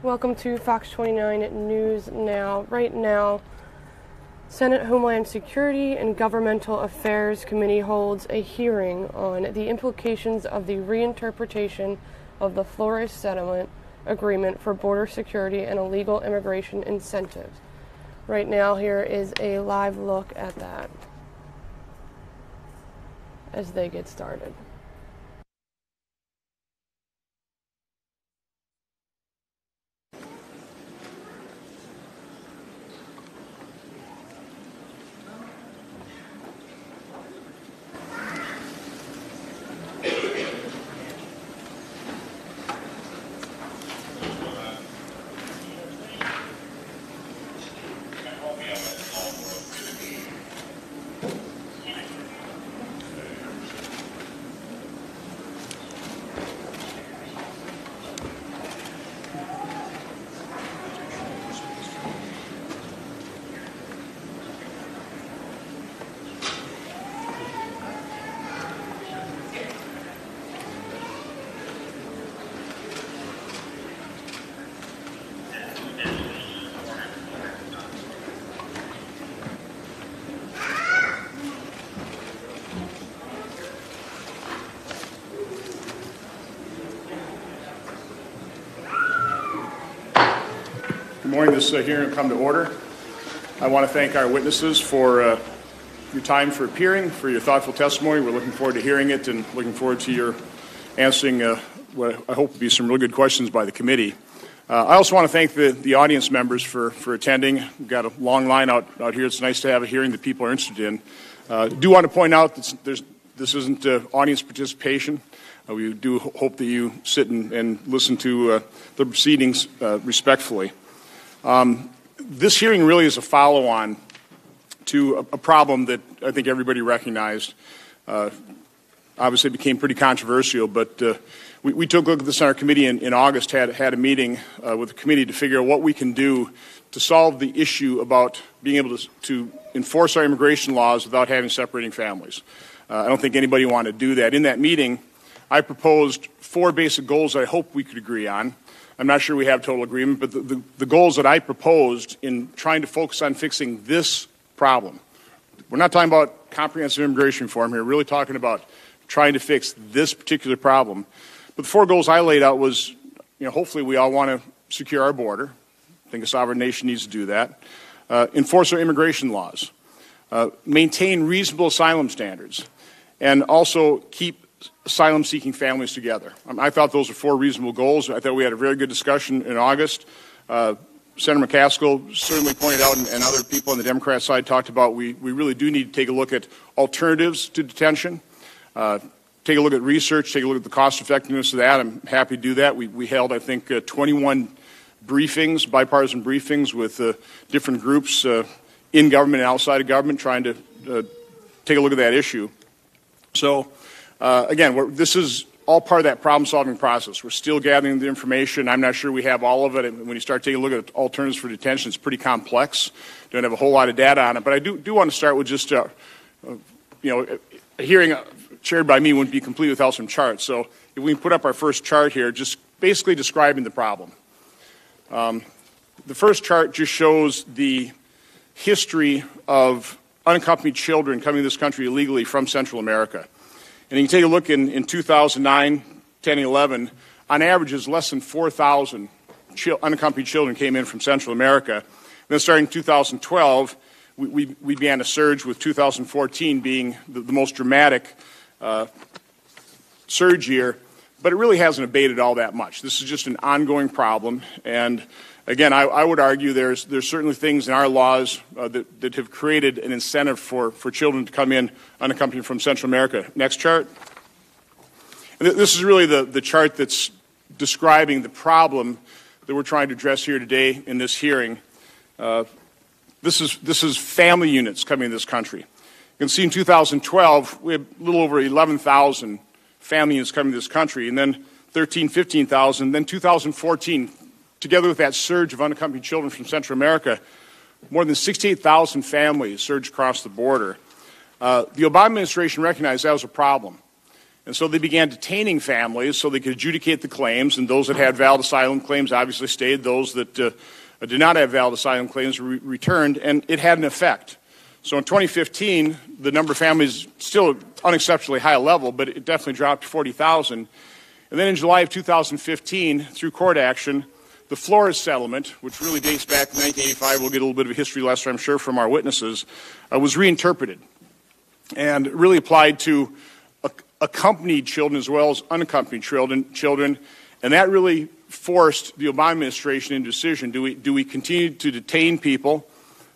Welcome to Fox 29 News Now. Right now, Senate Homeland Security and Governmental Affairs Committee holds a hearing on the implications of the reinterpretation of the Flores Settlement Agreement for border security and illegal immigration incentives. Right now, here is a live look at that as they get started. Good morning. This hearing will come to order. I want to thank our witnesses for your time for appearing, for your thoughtful testimony. We're looking forward to hearing it and looking forward to your answering what I hope will be some really good questions by the committee. I also want to thank the audience members for attending. We've got a long line out here. It's nice to have a hearing that people are interested in. I do want to point out that this isn't audience participation. We do hope that you sit and listen to the proceedings respectfully. This hearing really is a follow-on to a problem that I think everybody recognized. Obviously, it became pretty controversial, but we took a look at this on our committee in August, had a meeting with the committee to figure out what we can do to solve the issue about being able to enforce our immigration laws without having separating families. I don't think anybody wanted to do that. In that meeting, I proposed 4 basic goals that I hope we could agree on. I'm not sure we have total agreement, but the goals that I proposed in trying to focus on fixing this problem. We're not talking about comprehensive immigration reform here. We're really talking about trying to fix this particular problem. But the 4 goals I laid out was, hopefully we all want to secure our border. I think a sovereign nation needs to do that. Enforce our immigration laws. Maintain reasonable asylum standards. And also keep asylum-seeking families together. I thought those were 4 reasonable goals. I thought we had a very good discussion in August. Senator McCaskill certainly pointed out, and other people on the Democrat side talked about, we really do need to take a look at alternatives to detention, take a look at research, take a look at the cost-effectiveness of that. I'm happy to do that. We held, I think, 21 briefings, bipartisan briefings with different groups in government and outside of government trying to take a look at that issue. So, again, this is all part of that problem-solving process. We're still gathering the information. I'm not sure we have all of it. And when you start taking a look at alternatives for detention, it's pretty complex. Don't have a whole lot of data on it. But I do want to start with just, a hearing chaired by me wouldn't be complete without some charts. So if we can put up our first chart here, just basically describing the problem. The first chart just shows the history of unaccompanied children coming to this country illegally from Central America. And you can take a look in 2009, 10, 11, on average, is less than 4,000 unaccompanied children came in from Central America. And then starting in 2012, we began a surge, with 2014 being the most dramatic surge year. But it really hasn't abated all that much. This is just an ongoing problem. And again, I would argue there's certainly things in our laws that have created an incentive for children to come in unaccompanied from Central America. Next chart. And this is really the chart that's describing the problem that we're trying to address here today in this hearing. This is family units coming to this country. You can see in 2012, we had a little over 11,000 family units coming to this country, and then 15,000. Then 2014, together with that surge of unaccompanied children from Central America, more than 68,000 families surged across the border. The Obama administration recognized that was a problem. And so they began detaining families so they could adjudicate the claims, and those that had valid asylum claims obviously stayed. Those that did not have valid asylum claims were returned, and it had an effect. So in 2015, the number of families still unexceptionally high level, but it definitely dropped to 40,000. And then in July of 2015, through court action, the Flores settlement, which really dates back to 1985, we'll get a little bit of a history lesson, I'm sure, from our witnesses, was reinterpreted and really applied to accompanied children as well as unaccompanied children, and that really forced the Obama administration into a decision. Do we continue to detain people?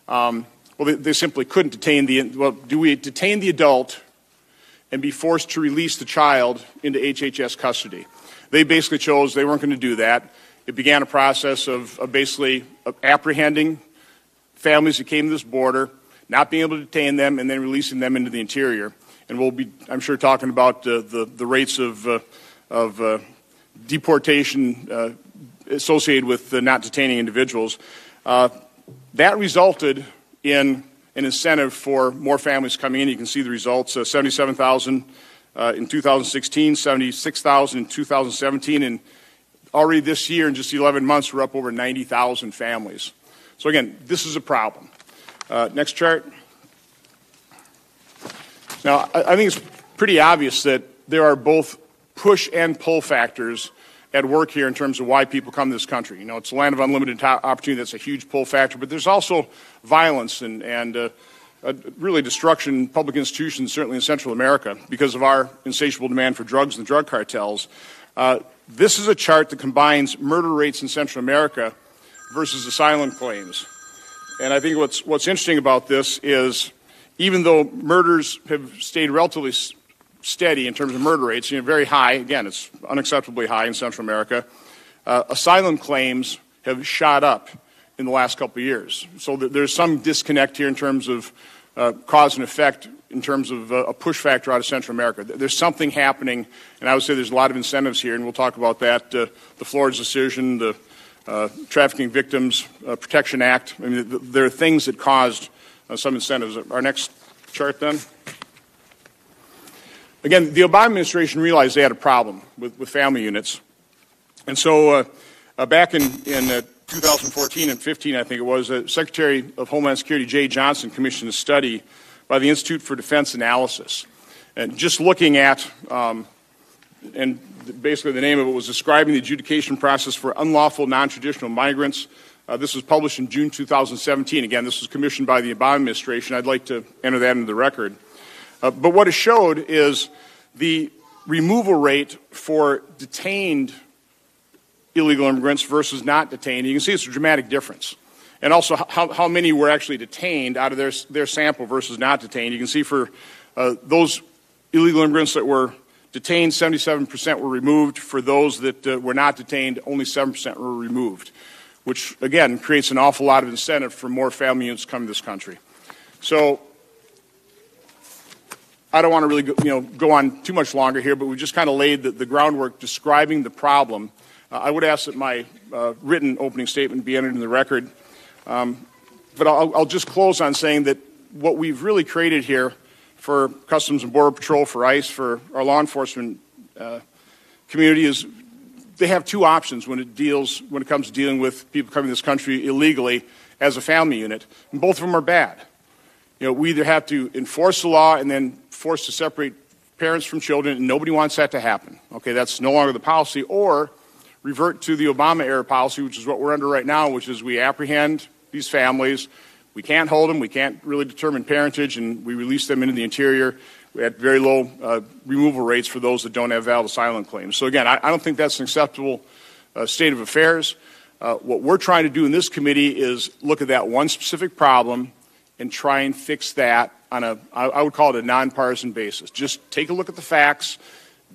Well, they simply couldn't detain do we detain the adult and be forced to release the child into HHS custody? They basically chose they weren't going to do that. It began a process of basically apprehending families that came to this border, not being able to detain them, and then releasing them into the interior. And we'll be, I'm sure, talking about the rates of deportation associated with not detaining individuals. That resulted in an incentive for more families coming in. You can see the results, 77,000 in 2016, 76,000 in 2017, and already this year, in just 11 months, we're up over 90,000 families. So again, this is a problem. Next chart. Now, I think it's pretty obvious that there are both push and pull factors at work here in terms of why people come to this country. You know, it's a land of unlimited opportunity. That's a huge pull factor. But there's also violence and really destruction in public institutions, certainly in Central America, because of our insatiable demand for drugs and the drug cartels. This is a chart that combines murder rates in Central America versus asylum claims. And I think what's interesting about this is even though murders have stayed relatively steady in terms of murder rates, very high, again, it's unacceptably high in Central America, asylum claims have shot up in the last couple of years. So there's some disconnect here in terms of cause and effect in terms of a push factor out of Central America. There's something happening, and I would say there's a lot of incentives here, and we'll talk about that, the Flores decision, the Trafficking Victims Protection Act. I mean, there are things that caused some incentives. Our next chart, then. Again, the Obama administration realized they had a problem with family units. And so back in 2014 and 15, I think it was, Secretary of Homeland Security Jay Johnson commissioned a study by the Institute for Defense Analysis. And just looking at, and basically the name of it was describing the adjudication process for unlawful non-traditional migrants. This was published in June 2017. Again, this was commissioned by the Obama administration. I'd like to enter that into the record. But what it showed is the removal rate for detained illegal immigrants versus not detained. You can see it's a dramatic difference. And also how many were actually detained out of their sample versus not detained. You can see for those illegal immigrants that were detained, 77% were removed. For those that were not detained, only 7% were removed, which, again, creates an awful lot of incentive for more family units to come to this country. So I don't want to really go on too much longer here, but we just kind of laid the groundwork describing the problem. I would ask that my written opening statement be entered in the record. But I'll just close on saying that what we've really created here for Customs and Border Patrol, for ICE, for our law enforcement community is they have two options when it comes to dealing with people coming to this country illegally as a family unit, and both of them are bad. We either have to enforce the law and then force to separate parents from children, and nobody wants that to happen. Okay, that's no longer the policy, or revert to the Obama-era policy, which is what we're under right now, which is we apprehend these families, we can't hold them, we can't really determine parentage, and we release them into the interior at very low removal rates for those that don't have valid asylum claims. So again, I don't think that's an acceptable state of affairs. What we're trying to do in this committee is look at that one specific problem and try and fix that on I would call it a nonpartisan basis. Just take a look at the facts,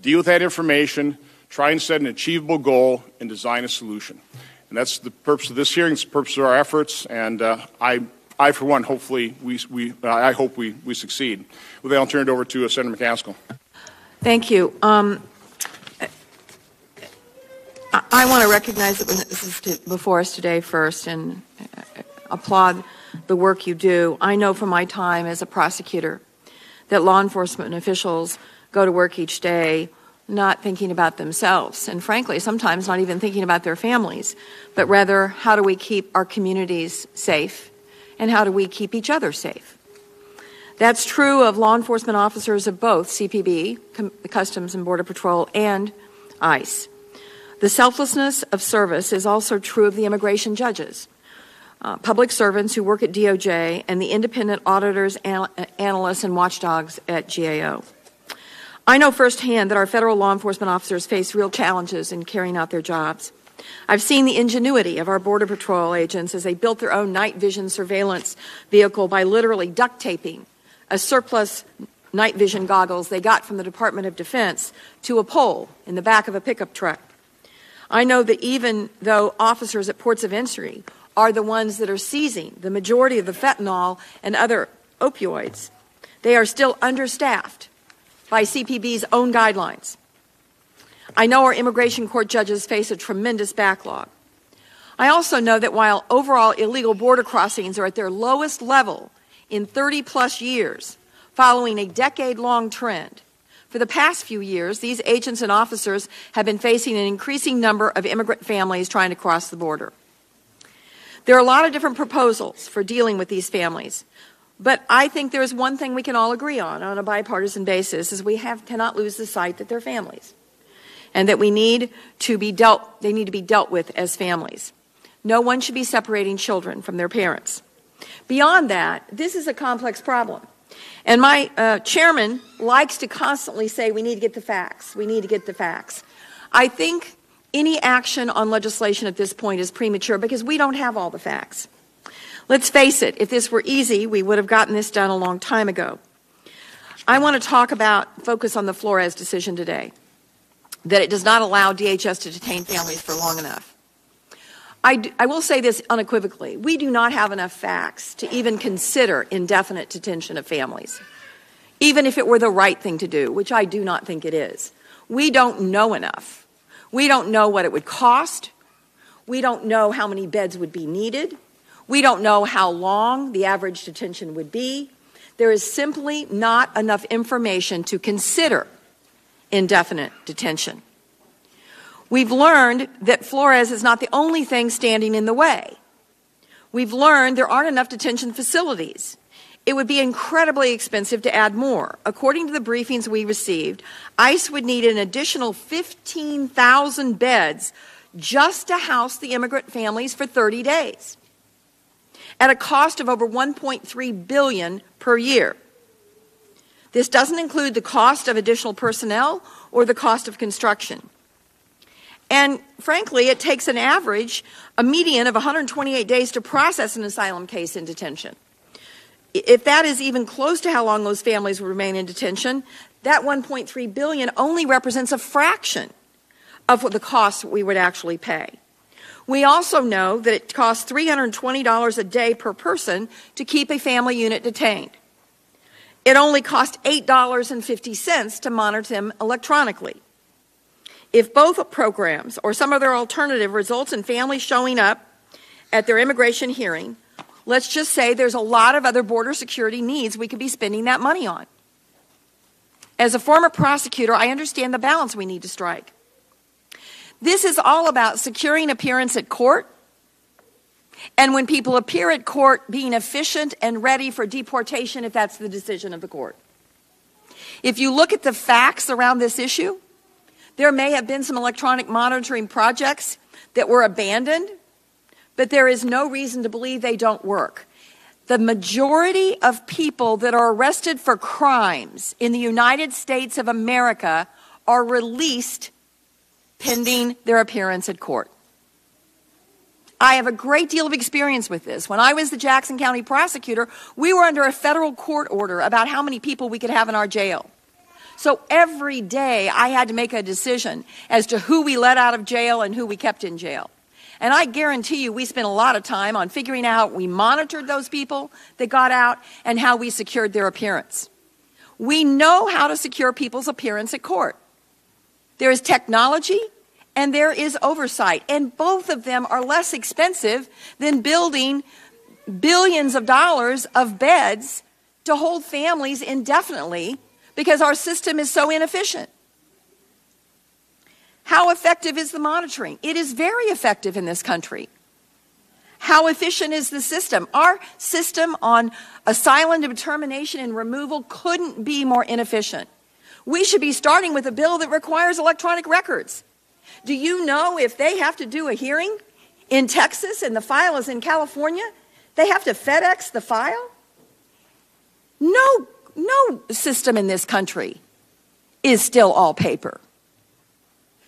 deal with that information, try and set an achievable goal, and design a solution. And that's the purpose of this hearing, it's the purpose of our efforts, and I for one, hopefully, I hope we succeed. With that, I'll turn it over to Senator McCaskill. Thank you. I want to recognize that this is before us today first and applaud the work you do. I know from my time as a prosecutor that law enforcement officials go to work each day not thinking about themselves, and frankly, sometimes not even thinking about their families, but rather, how do we keep our communities safe, and how do we keep each other safe? That's true of law enforcement officers of both CPB, Customs and Border Patrol, and ICE. The selflessness of service is also true of the immigration judges, public servants who work at DOJ, and the independent auditors, analysts, and watchdogs at GAO. I know firsthand that our federal law enforcement officers face real challenges in carrying out their jobs. I've seen the ingenuity of our Border Patrol agents as they built their own night vision surveillance vehicle by literally duct taping a surplus night vision goggles they got from the Department of Defense to a pole in the back of a pickup truck. I know that even though officers at ports of entry are the ones that are seizing the majority of the fentanyl and other opioids, they are still understaffed by CPB's own guidelines. I know our immigration court judges face a tremendous backlog. I also know that while overall illegal border crossings are at their lowest level in 30-plus years, following a decade-long trend, for the past few years, these agents and officers have been facing an increasing number of immigrant families trying to cross the border. There are a lot of different proposals for dealing with these families, but I think there is one thing we can all agree on a bipartisan basis, is we cannot lose the sight that they're families, and that they need to be dealt with as families. No one should be separating children from their parents. Beyond that, this is a complex problem. And my chairman likes to constantly say, we need to get the facts, we need to get the facts. I think any action on legislation at this point is premature because we don't have all the facts. Let's face it, if this were easy, we would have gotten this done a long time ago. I want to focus on the Flores decision today, that it does not allow DHS to detain families for long enough. I will say this unequivocally. We do not have enough facts to even consider indefinite detention of families, even if it were the right thing to do, which I do not think it is. We don't know enough. We don't know what it would cost. We don't know how many beds would be needed. We don't know how long the average detention would be. There is simply not enough information to consider indefinite detention. We've learned that Flores is not the only thing standing in the way. We've learned there aren't enough detention facilities. It would be incredibly expensive to add more. According to the briefings we received, ICE would need an additional 15,000 beds just to house the immigrant families for 30 days, at a cost of over $1.3 billion per year. This doesn't include the cost of additional personnel or the cost of construction. And frankly, it takes a median of 128 days to process an asylum case in detention. If that is even close to how long those families will remain in detention, that $1.3 billion only represents a fraction of what the costs we would actually pay. We also know that it costs $320 a day per person to keep a family unit detained. It only costs $8.50 to monitor them electronically. If both programs or some other alternative results in families showing up at their immigration hearing, let's just say there's a lot of other border security needs we could be spending that money on. As a former prosecutor, I understand the balance we need to strike. This is all about securing appearance at court, and when people appear at court, being efficient and ready for deportation if that's the decision of the court. If you look at the facts around this issue, there may have been some electronic monitoring projects that were abandoned, but there is no reason to believe they don't work. The majority of people that are arrested for crimes in the United States of America are released pending their appearance at court. I have a great deal of experience with this. When I was the Jackson County prosecutor, we were under a federal court order about how many people we could have in our jail. So every day I had to make a decision as to who we let out of jail and who we kept in jail. And I guarantee you we spent a lot of time on figuring out how we monitored those people that got out and how we secured their appearance. We know how to secure people's appearance at court. There is technology and there is oversight, and both of them are less expensive than building billions of dollars of beds to hold families indefinitely because our system is so inefficient. How effective is the monitoring? It is very effective in this country. How efficient is the system? Our system on asylum determination and removal couldn't be more inefficient. We should be starting with a bill that requires electronic records. Do you know if they have to do a hearing in Texas and the file is in California, they have to FedEx the file? No system in this country is still all paper.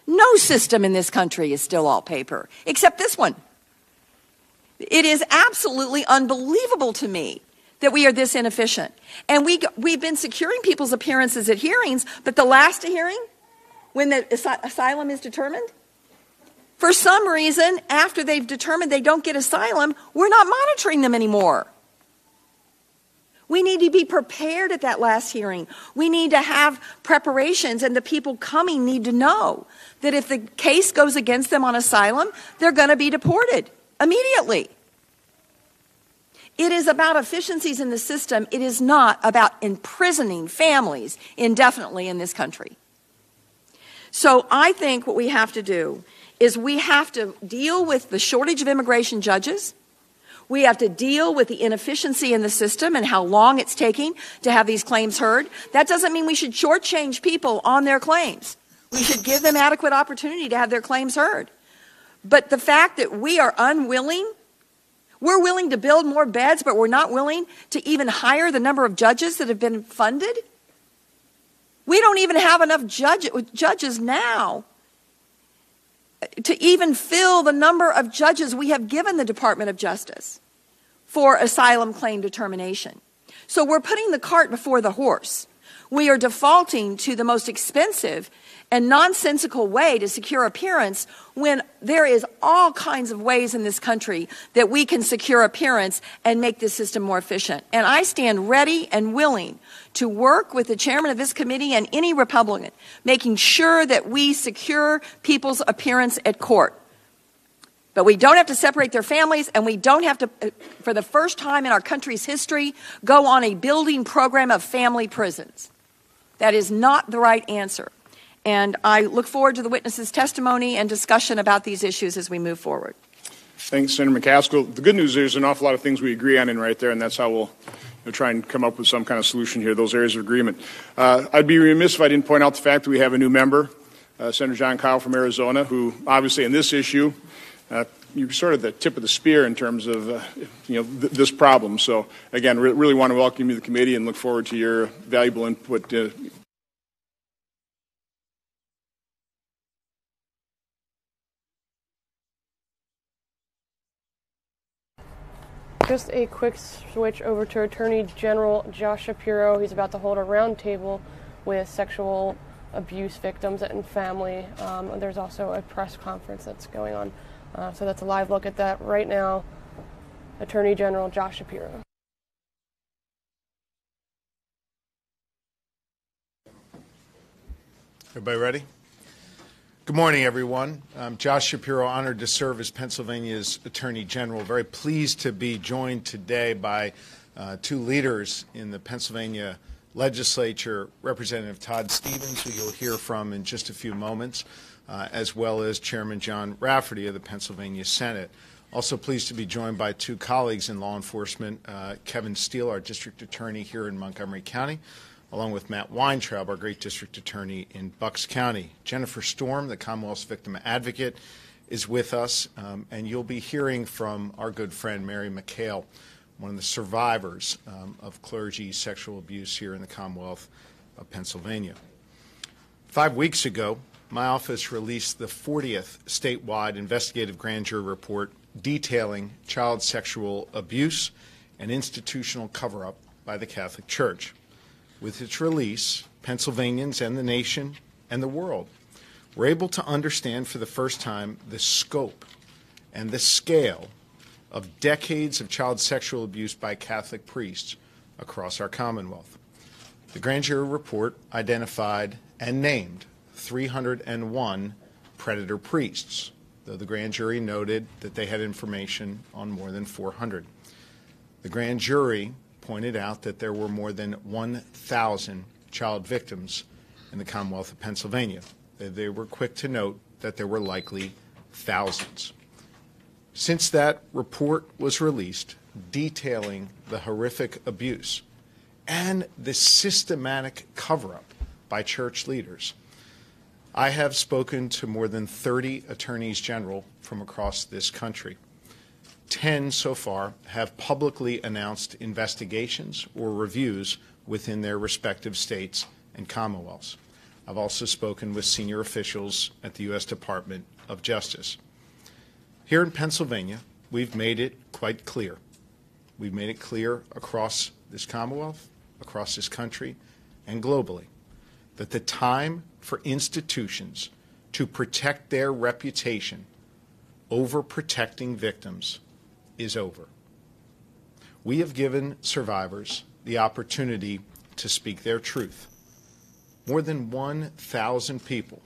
No system in this country is still all paper, except this one. It is absolutely unbelievable to me that we are this inefficient. And we've been securing people's appearances at hearings, but the last hearing, when the asylum is determined, for some reason, after they've determined they don't get asylum, we're not monitoring them anymore. We need to be prepared at that last hearing. We need to have preparations, and the people coming need to know that if the case goes against them on asylum, they're going to be deported immediately. It is about efficiencies in the system. It is not about imprisoning families indefinitely in this country. So I think what we have to do is we have to deal with the shortage of immigration judges. We have to deal with the inefficiency in the system and how long it's taking to have these claims heard. That doesn't mean we should shortchange people on their claims. We should give them adequate opportunity to have their claims heard. But the fact that we are unwilling, we're willing to build more beds, but we're not willing to even hire the number of judges that have been funded. We don't even have enough judges now to even fill the number of judges we have given the Department of Justice for asylum claim determination. So we're putting the cart before the horse. We are defaulting to the most expensive and nonsensical way to secure appearance when there is all kinds of ways in this country that we can secure appearance and make the system more efficient. And I stand ready and willing to work with the chairman of this committee and any Republican, making sure that we secure people's appearance at court. But we don't have to separate their families, and we don't have to, for the first time in our country's history, go on a building program of family prisons. That is not the right answer. And I look forward to the witnesses' testimony and discussion about these issues as we move forward. Thanks, Senator McCaskill. The good news is there's an awful lot of things we agree on in right there, and that's how we'll try and come up with some kind of solution here, those areas of agreement. I'd be remiss if I didn't point out the fact that we have a new member, Senator John Kyle from Arizona, who obviously in this issue, you're sort of the tip of the spear in terms of this problem. So again, really want to welcome you to the committee and look forward to your valuable input. Just a quick switch over to Attorney General Josh Shapiro. He's about to hold a roundtable with sexual abuse victims and family. There's also a press conference that's going on. So that's a live look at that right now. Attorney General Josh Shapiro. Everybody ready? Good morning, everyone. I'm Josh Shapiro, honored to serve as Pennsylvania's Attorney General. Very pleased to be joined today by two leaders in the Pennsylvania legislature, Representative Todd Stevens, who you'll hear from in just a few moments, as well as Chairman John Rafferty of the Pennsylvania Senate. Also pleased to be joined by two colleagues in law enforcement, Kevin Steele, our district attorney here in Montgomery County, along with Matt Weintraub, our great district attorney in Bucks County. Jennifer Storm, the Commonwealth's victim advocate, is with us, and you'll be hearing from our good friend Mary McHale, one of the survivors of clergy sexual abuse here in the Commonwealth of Pennsylvania. 5 weeks ago, my office released the 40th statewide investigative grand jury report detailing child sexual abuse and institutional cover-up by the Catholic Church. With its release, Pennsylvanians and the nation and the world were able to understand for the first time the scope and the scale of decades of child sexual abuse by Catholic priests across our Commonwealth. The grand jury report identified and named 301 predator priests, though the grand jury noted that they had information on more than 400. The grand jury pointed out that there were more than 1,000 child victims in the Commonwealth of Pennsylvania. They were quick to note that there were likely thousands. Since that report was released detailing the horrific abuse and the systematic cover-up by church leaders, I have spoken to more than 30 attorneys general from across this country. 10 so far have publicly announced investigations or reviews within their respective states and commonwealths. I've also spoken with senior officials at the U.S. Department of Justice. Here in Pennsylvania, we've made it quite clear. We've made it clear across this Commonwealth, across this country, and globally, that the time for institutions to protect their reputation over protecting victims is over. We have given survivors the opportunity to speak their truth. More than 1,000 people,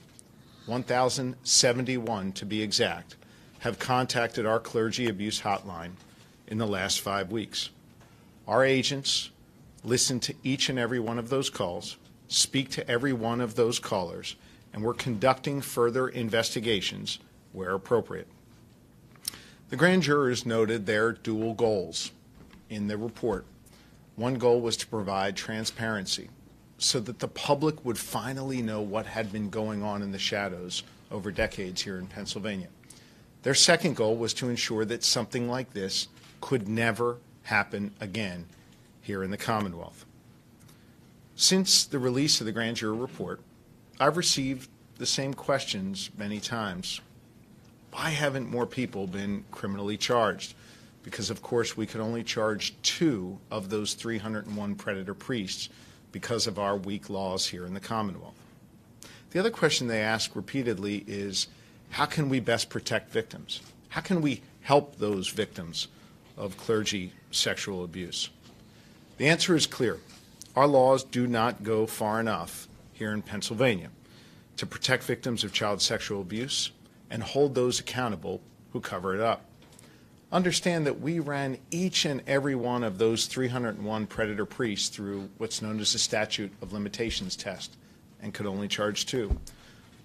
1,071 to be exact, have contacted our clergy abuse hotline in the last 5 weeks. Our agents listen to each and every one of those calls, speak to every one of those callers, and we're conducting further investigations where appropriate. The grand jurors noted their dual goals in the report. One goal was to provide transparency so that the public would finally know what had been going on in the shadows over decades here in Pennsylvania. Their second goal was to ensure that something like this could never happen again here in the Commonwealth. Since the release of the grand jury report, I've received the same questions many times. Why haven't more people been criminally charged? Because, of course, we could only charge 2 of those 301 predator priests because of our weak laws here in the Commonwealth. The other question they ask repeatedly is, how can we best protect victims? How can we help those victims of clergy sexual abuse? The answer is clear. Our laws do not go far enough here in Pennsylvania to protect victims of child sexual abuse and hold those accountable who cover it up. Understand that we ran each and every one of those 301 predator priests through what's known as the statute of limitations test and could only charge 2.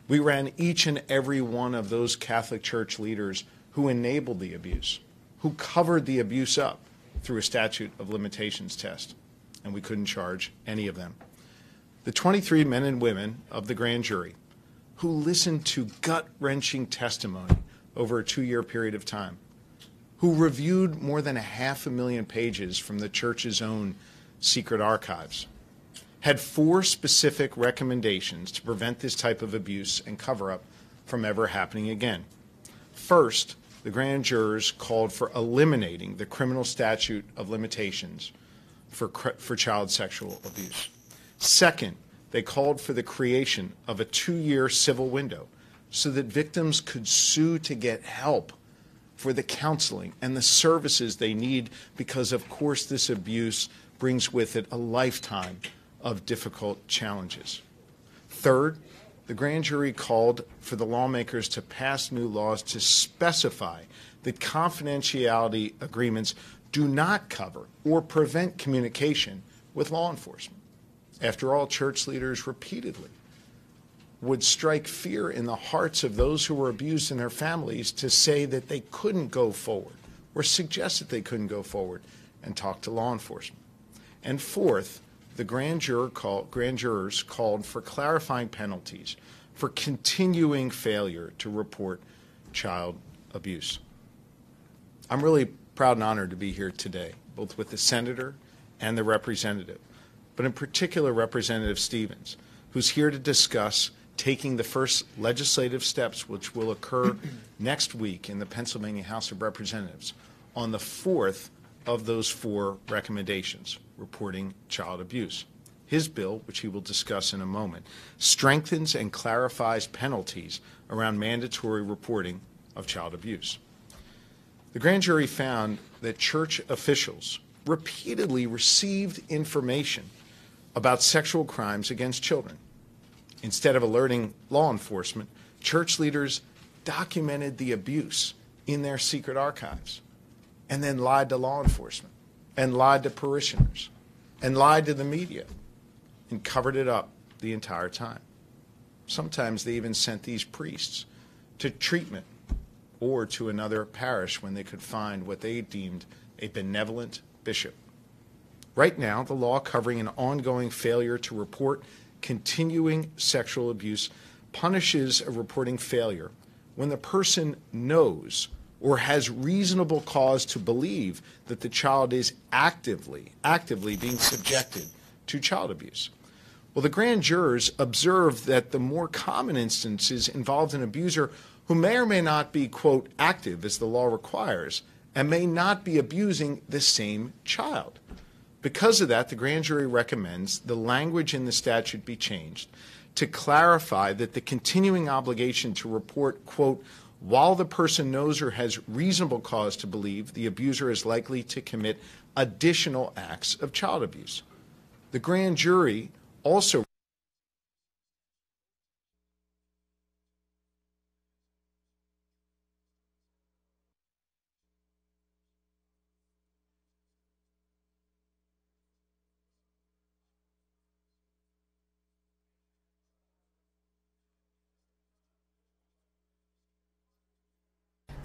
We ran each and every one of those Catholic Church leaders who enabled the abuse, who covered the abuse up through a statute of limitations test, and we couldn't charge any of them. The 23 men and women of the grand jury who listened to gut-wrenching testimony over a 2-year period of time, who reviewed more than 500,000 pages from the church's own secret archives, had 4 specific recommendations to prevent this type of abuse and cover-up from ever happening again. First, the grand jurors called for eliminating the criminal statute of limitations for child sexual abuse. Second, they called for the creation of a 2-year civil window so that victims could sue to get help for the counseling and the services they need because, of course, this abuse brings with it a lifetime of difficult challenges. Third, the grand jury called for the lawmakers to pass new laws to specify that confidentiality agreements do not cover or prevent communication with law enforcement. After all, church leaders repeatedly would strike fear in the hearts of those who were abused and their families to say that they couldn't go forward or suggest that they couldn't go forward and talk to law enforcement. And fourth, the grand jurors called for clarifying penalties for continuing failure to report child abuse. I'm really proud and honored to be here today, both with the senator and the representative, but in particular Representative Stevens, who's here to discuss taking the first legislative steps which will occur next week in the Pennsylvania House of Representatives on the 4th of those 4 recommendations reporting child abuse. His bill, which he will discuss in a moment, strengthens and clarifies penalties around mandatory reporting of child abuse. The grand jury found that church officials repeatedly received information about sexual crimes against children. Instead of alerting law enforcement, church leaders documented the abuse in their secret archives and then lied to law enforcement and lied to parishioners and lied to the media and covered it up the entire time. Sometimes they even sent these priests to treatment or to another parish when they could find what they deemed a benevolent bishop. Right now, the law covering an ongoing failure to report continuing sexual abuse punishes a reporting failure when the person knows or has reasonable cause to believe that the child is actively being subjected to child abuse. Well, the grand jurors observed that the more common instances involved an abuser who may or may not be, quote, active as the law requires and may not be abusing the same child. Because of that, the grand jury recommends the language in the statute be changed to clarify that the continuing obligation to report, quote, while the person knows or has reasonable cause to believe the abuser is likely to commit additional acts of child abuse. The grand jury also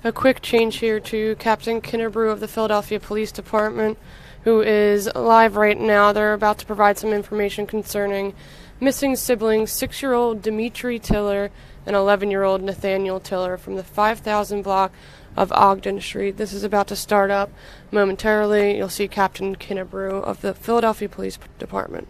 A quick change here to Captain Kinnebrew of the Philadelphia Police Department, who is live right now. They're about to provide some information concerning missing siblings, 6-year-old Dimitri Tiller and 11-year-old Nathaniel Tiller from the 5000 block of Ogden Street. This is about to start up momentarily. You'll see Captain Kinnebrew of the Philadelphia Police Department.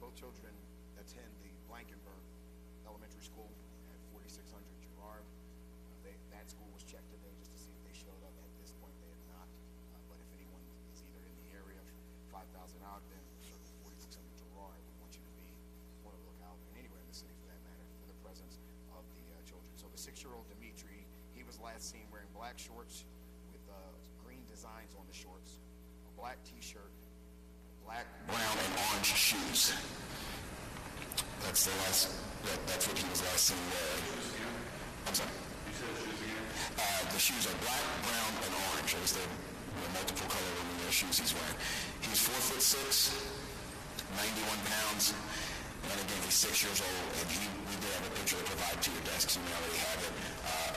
Both children attend the Blankenburg Elementary School at 4600 Girard. That school was checked today just to see if they showed up. At this point, they have not. But if anyone is either in the area of 5000 Ogden or 4600 Girard, we want you to be on the lookout, and anywhere in the city for that matter, for the presence of the children. So the 6-year-old Dimitri, he was last seen wearing black shorts with green designs on the shorts, a black t-shirt, black, brown, and orange shoes. That's what he was last seen wearing. I'm sorry. The shoes are black, brown, and orange. Those are the multiple color shoes he's wearing. He's 4'6", 91 pounds, and again, he's 6 years old, and we did have a picture to provide to your desks, and we already have it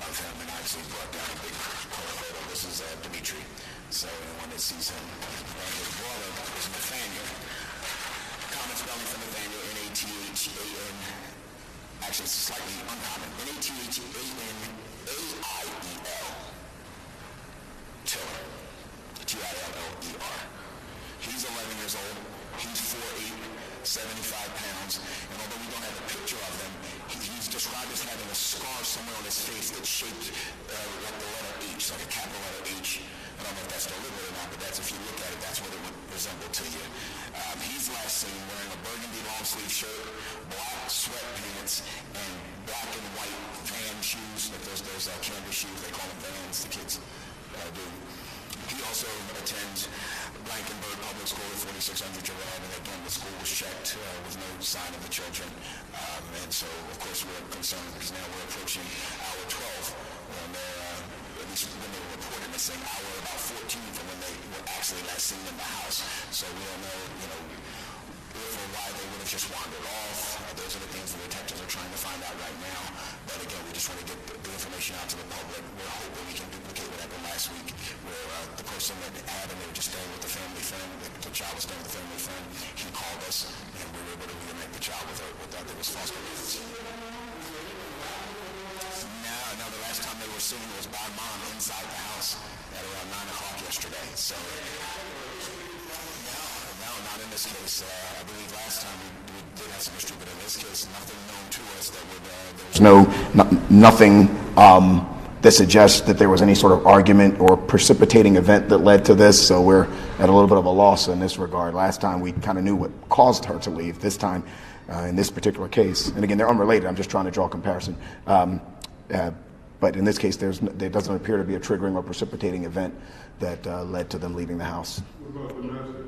of him, and obviously brought down a big color photo. This is Dimitri, so anyone that sees him. And his brother is Nathaniel. Common spelling for Nathaniel, N-A-T-H-A-N. Actually, it's slightly uncommon. N-A-T-H-A-N-A-I-E-L. Tiller. T-I-L-L-E-R. He's 11 years old. He's 4'8", 75 pounds. And although we don't have a picture of him, he's described as having a scar somewhere on his face that's shaped like the letter H, like a capital letter H. I don't know if that's deliberate or not, but that's, if you look at it, that's what it would resemble to you. He's last seen wearing a burgundy long-sleeve shirt, black sweatpants, and black and white Van shoes, like those canvas shoes, they call them Vans, the kids do. He also attends Blankenburg Public School at 4600 Girard, and again, the school was checked with no sign of the children. And so, of course, we're concerned because now we're approaching hour 12, when at least when they were reported missing, hour about 14 from when they were actually last seen in the house. So we don't know, if or why they would have just wandered off. Those are the things the detectives are trying to find out right now. But again, we just want to get the information out to the public. We're hoping we can duplicate what happened last week, where the person that had him, they were just staying with the family friend. The child was staying with the family friend. He called us, and we were able to reunite the child with her without there was false beliefs. Now, the last time they were seen was by mom inside the house at around 9 o'clock yesterday. So, no, not in this case. I believe last time we did have some history, but in this case, nothing known to us that would. Nothing that suggests that there was any sort of argument or precipitating event that led to this. So we're at a little bit of a loss in this regard. Last time we kind of knew what caused her to leave. This time, in this particular case, and again, they're unrelated. I'm just trying to draw a comparison. But in this case, there doesn't appear to be a triggering or precipitating event that led to them leaving the house. What about domestic?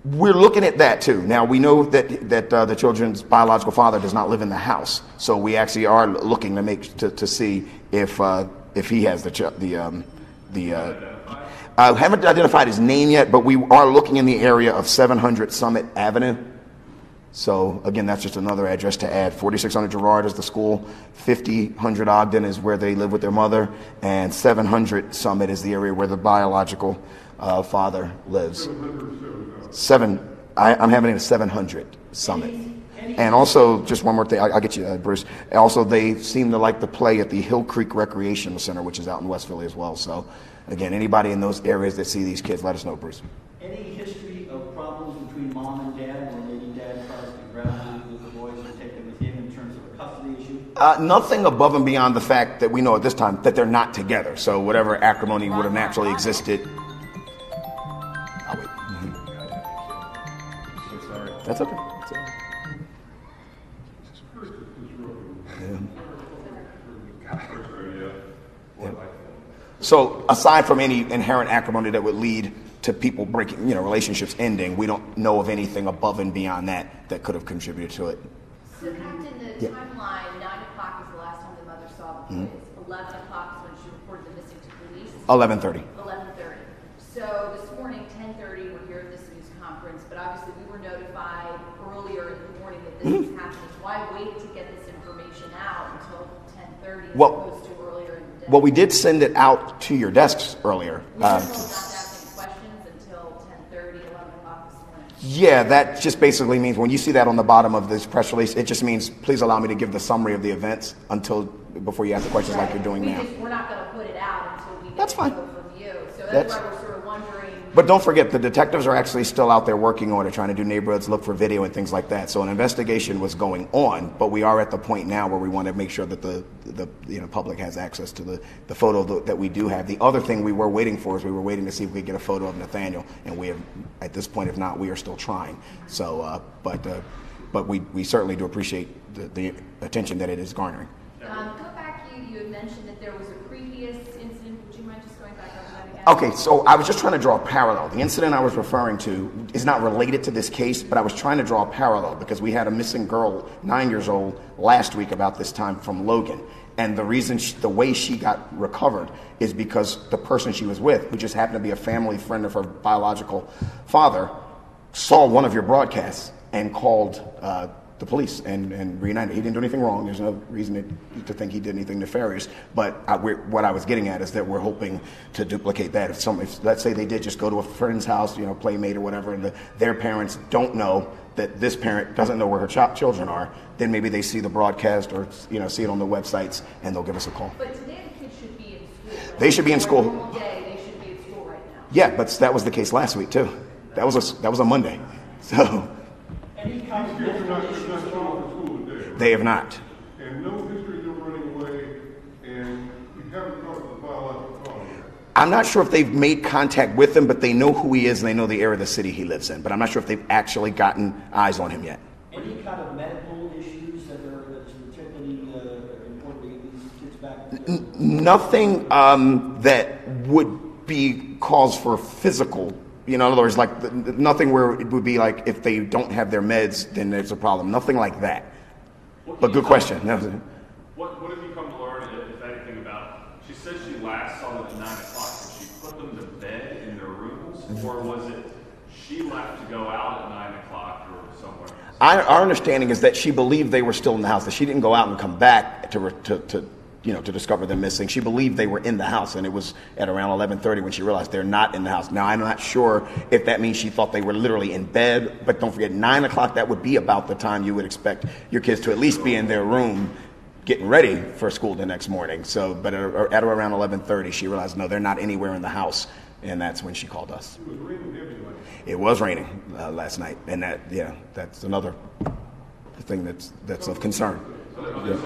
We're looking at that too. Now we know that the children's biological father does not live in the house, so we actually are looking to see if he has I haven't identified his name yet, but we are looking in the area of 700 Summit Avenue. So again, that's just another address to add. 4600 Girard is the school, 5000 Ogden is where they live with their mother, and 700 Summit is the area where the biological father lives. I'm having it at 700 Summit. And also, just one more thing, I'll get you, Bruce. Also, they seem to like to play at the Hill Creek Recreation Center, which is out in West Philly as well. So, again, anybody in those areas that see these kids, let us know, Bruce. Any history of problems between mom and dad, or maybe dad tries to grab the boys and take them with him in terms of a custody issue? Nothing above and beyond the fact that we know at this time that they're not together. So whatever acrimony would have naturally existed. I'll wait. That's okay. That's okay. Yeah. So aside from any inherent acrimony that would lead to people breaking, relationships ending, we don't know of anything above and beyond that could have contributed to it. So, Captain, the timeline, 9 o'clock is the last time the mother saw the kids. 11 o'clock is when she reported them missing to police. 11:30. 11:30. So this morning, 10:30, we're here at this news conference, but obviously we were notified earlier in the morning that this was happening. Why wait to get this information out until 10:30 as opposed to earlier in the day? Well, we did send it out to your desks earlier. We were not asking questions until 10:30, 11 o'clock this morning. Yeah, that just basically means when you see that on the bottom of this press release, it just means please allow me to give the summary of the events before you ask the questions like you're doing now. We're not going to put it out until we get That's fine. info from you. So that's why we're sort of wondering. But don't forget, the detectives are actually still out there working on it, trying to do neighborhoods, look for video and things like that. So an investigation was going on, but we are at the point now where we want to make sure that the public has access to the photo that we do have. The other thing we were waiting for is we were waiting to see if we could get a photo of Nathaniel, and we have, at this point, if not, we are still trying. So, but but we certainly do appreciate the attention that it is garnering. Go back, you had mentioned that there was a previous incident. Would you mind just going back over that again? Okay, so I was just trying to draw a parallel. The incident I was referring to is not related to this case, but I was trying to draw a parallel because we had a missing girl, 9 years old, last week about this time from Logan. And the reason, the way she got recovered is because the person she was with, who just happened to be a family friend of her biological father, saw one of your broadcasts and called the police and reunited. He didn't do anything wrong. There's no reason to think he did anything nefarious. But what I was getting at is that we're hoping to duplicate that. If let's say they did just go to a friend's house, playmate or whatever, and their parents don't know that this parent doesn't know where her children are, then maybe they see the broadcast or see it on the websites and they'll give us a call. But today the kids should be in school. Right? They should be in school. Normal day, they should be in school right now. Yeah, but that was the case last week too. That was a Monday. So Any kind of Kids are not showing up for school today, right? they have not. And no history of them running away, and you haven't talked to the biological father yet. I'm not sure if they've made contact with him, but they know who he is and they know the area of the city he lives in. But I'm not sure if they've actually gotten eyes on him yet. Any kind of medical issues that's particularly important to get these kids back? Nothing that would be cause for physical. In other words, like nothing where it would be like if they don't have their meds, then there's a problem. Nothing like that. But good question. What have you come to learn, if anything, about? She said she last saw them at 9 o'clock. Did she put them to bed in their rooms, or was it she left to go out at 9 o'clock or somewhere else? Our understanding is that she believed they were still in the house. That she didn't go out and come back to discover them missing. She believed they were in the house, and it was at around 11:30 when she realized they're not in the house. Now, I'm not sure if that means she thought they were literally in bed, but don't forget, 9 o'clock, that would be about the time you would expect your kids to at least be in their room getting ready for school the next morning. So, but at around 11:30, she realized, no, they're not anywhere in the house, and that's when she called us. It was raining heavy last night. It was raining last night, and that's another thing that's of concern. Yeah.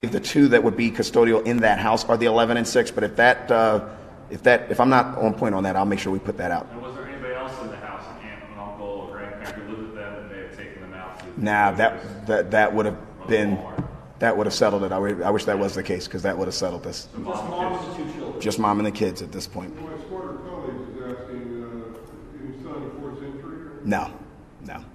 The two that would be custodial in that house are the 11 and 6. But if I'm not on point on that, I'll make sure we put that out. And was there anybody else in the house, an uncle or grandparent who lived with them and they had taken them out? Nah, that would have settled it. I wish that was the case because that would have settled this. Just mom and the 2 children. Just mom and the kids at this point. My smarter colleagues is asking, any sign of forced entry? No. Can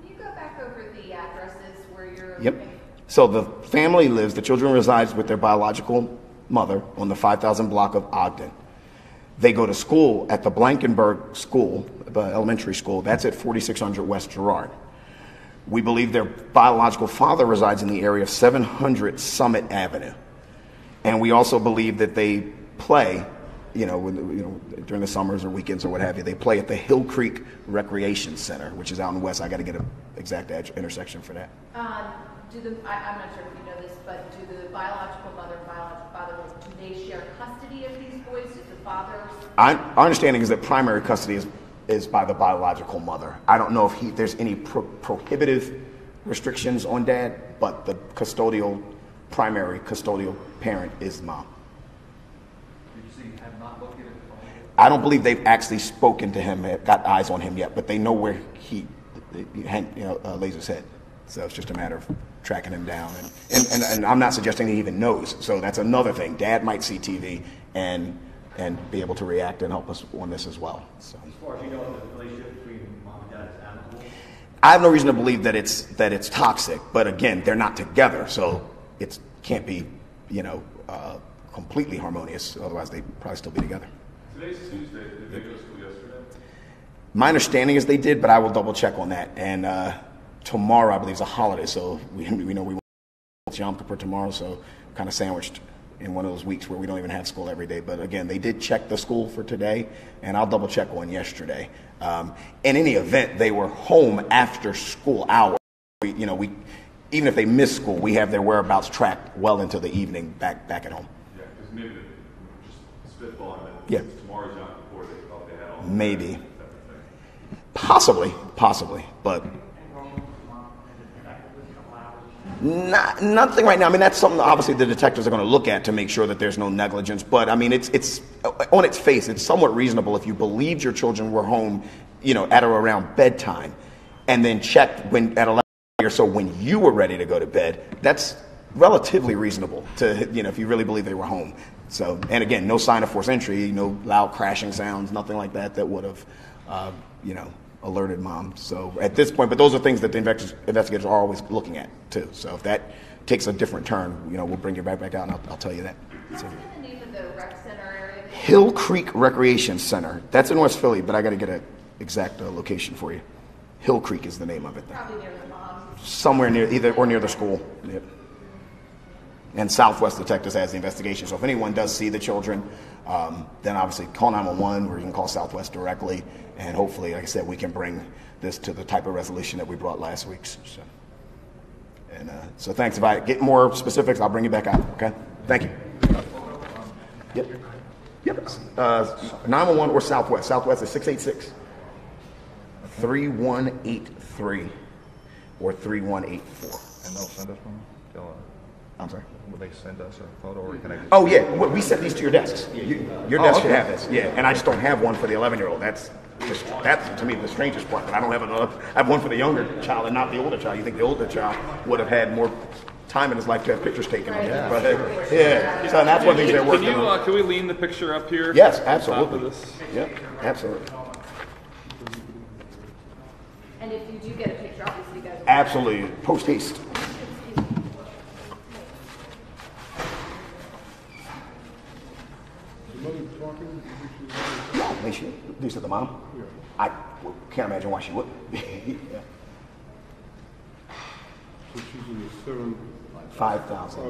you go back over the addresses where you're Yep. living? So the children resides with their biological mother on the 5,000 block of Ogden. They go to school at the Blankenberg School, the elementary school. That's at 4600 West Girard. We believe their biological father resides in the area of 700 Summit Avenue. And we also believe that they play, during the summers or weekends or what have you, they play at the Hill Creek Recreation Center, which is out in the west. I got to get an exact intersection for that. I'm not sure if you know this, but do the biological mother and biological father, do they share custody of these boys? Does the father? Our understanding is that primary custody is by the biological mother. I don't know if there's any prohibitive restrictions on dad, but the primary custodial parent is mom. Did you say you have not looked at it? I don't believe they've actually spoken to him, got eyes on him yet, but they know where he lays his head. So it's just a matter of tracking him down. And I'm not suggesting he even knows. So that's another thing. Dad might see TV and be able to react and help us on this as well. So. As far as you know, the relationship between mom and dad is amicable? I have no reason to believe that it's toxic. But again, they're not together. So it can't be, completely harmonious. Otherwise, they'd probably still be together. Today's Tuesday. Did they go to school yesterday? My understanding is they did, but I will double check on that. And tomorrow, I believe, is a holiday, so we know we want Yom Kippur tomorrow, so kind of sandwiched in one of those weeks where we don't even have school every day. But again, they did check the school for today, and I'll double check on yesterday. In any event, they were home after school hours. We even if they missed school, we have their whereabouts tracked well into the evening back at home. Yeah, because maybe just spitballing that. Yeah. Tomorrow's Yom Kippur, they thought they had all. Maybe. Possibly, but. Nothing right now. I mean, that's something that obviously the detectives are going to look at to make sure that there's no negligence. But I mean, it's on its face, it's somewhat reasonable if you believed your children were home, at or around bedtime, and then checked when at 11 or so when you were ready to go to bed. That's relatively reasonable to, if you really believe they were home. So, and again, no sign of forced entry, no loud crashing sounds, nothing like that would have, alerted mom. So at this point, but those are things that the investigators are always looking at too. So if that takes a different turn, we'll bring you back out and I'll tell you that. What's the name of the rec center area? Hill Creek Recreation Center. That's in West Philly, but I got to get an exact location for you. Hill Creek is the name of it. Probably near the mom. Somewhere near near the school. Yep. And Southwest Detectives has the investigation. So if anyone does see the children, then obviously call 911 or you can call Southwest directly. And hopefully, like I said, we can bring this to the type of resolution that we brought last week. So thanks. If I get more specifics, I'll bring you back out. Okay? Thank you. Yep. 911 or Southwest. Southwest is 686-3183 or 3184. And they'll send us one? I'm sorry? Will they send us a photo or can I just... Oh, yeah. We sent these to your desks. Your desk should have this. Yeah. And I just don't have one for the 11-year-old. That's to me the strangest part. But I don't have another. I have one for the younger child and not the older child. You think the older child would have had more time in his life to have pictures taken of him. But so that's one of the things they're working on. Can we lean the picture up here? Yes, absolutely. Yep, absolutely. And if you do get a picture, obviously you guys... Absolutely. Post haste. These are the mom? Yeah. I can't imagine why she wouldn't. So she's in the 5,000.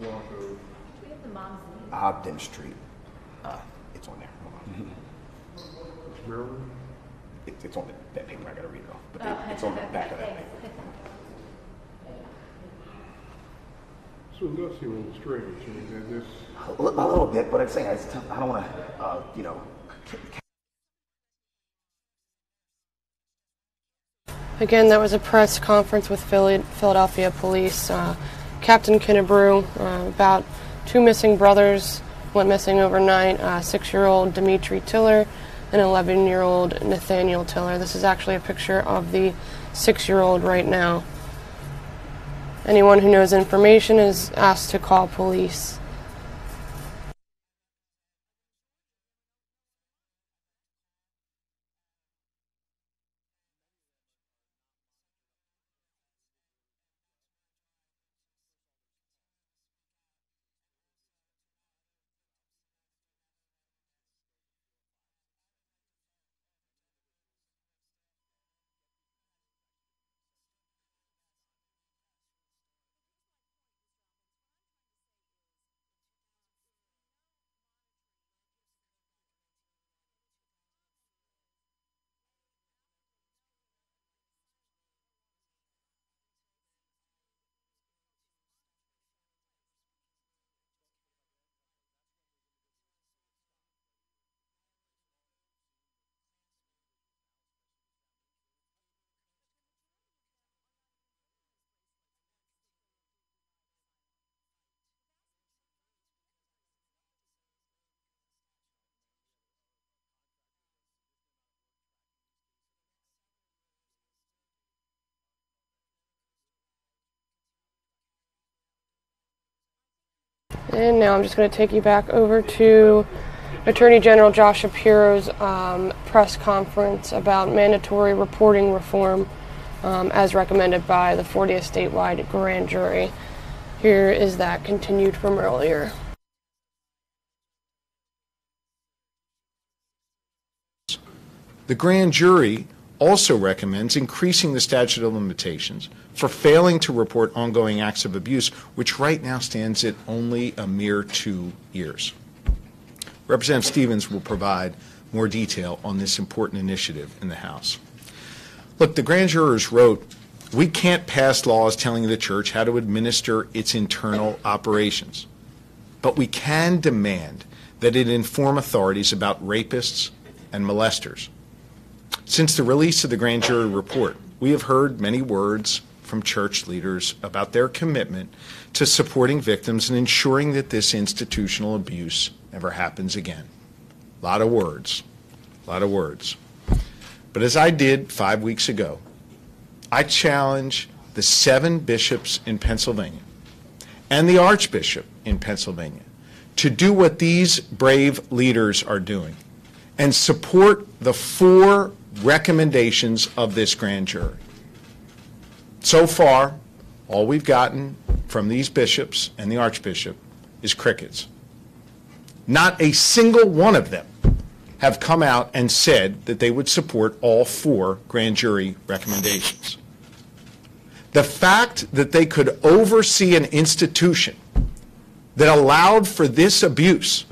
block of... We have the mom's name. Ogden Street. It's on there. It's Maryland? It's on that paper. I got to read it off. But it's on the back of that paper. So it does seem a little strange. I mean, this... A little bit, but I'm saying I don't want to, Again, that was a press conference with Philadelphia Police. Captain Kinnebrew, about two missing brothers went missing overnight, 6-year-old Dimitri Tiller and 11-year-old Nathaniel Tiller. This is actually a picture of the 6-year-old right now. Anyone who knows information is asked to call police. And now I'm just going to take you back over to Attorney General Josh Shapiro's press conference about mandatory reporting reform as recommended by the 40th statewide grand jury. Here is that continued from earlier. The grand jury also recommends increasing the statute of limitations for failing to report ongoing acts of abuse, which right now stands at only a mere 2 years. Representative Stevens will provide more detail on this important initiative in the House. Look, the grand jurors wrote, "We can't pass laws telling the church how to administer its internal operations, but we can demand that it inform authorities about rapists and molesters." Since the release of the grand jury report, we have heard many words from church leaders about their commitment to supporting victims and ensuring that this institutional abuse never happens again. A lot of words, a lot of words. But as I did 5 weeks ago, I challenge the 7 bishops in Pennsylvania and the Archbishop in Pennsylvania to do what these brave leaders are doing and support the 4 recommendations of this grand jury. So far, all we've gotten from these bishops and the Archbishop is crickets. Not a single one of them have come out and said that they would support all 4 grand jury recommendations. The fact that they could oversee an institution that allowed for this abuse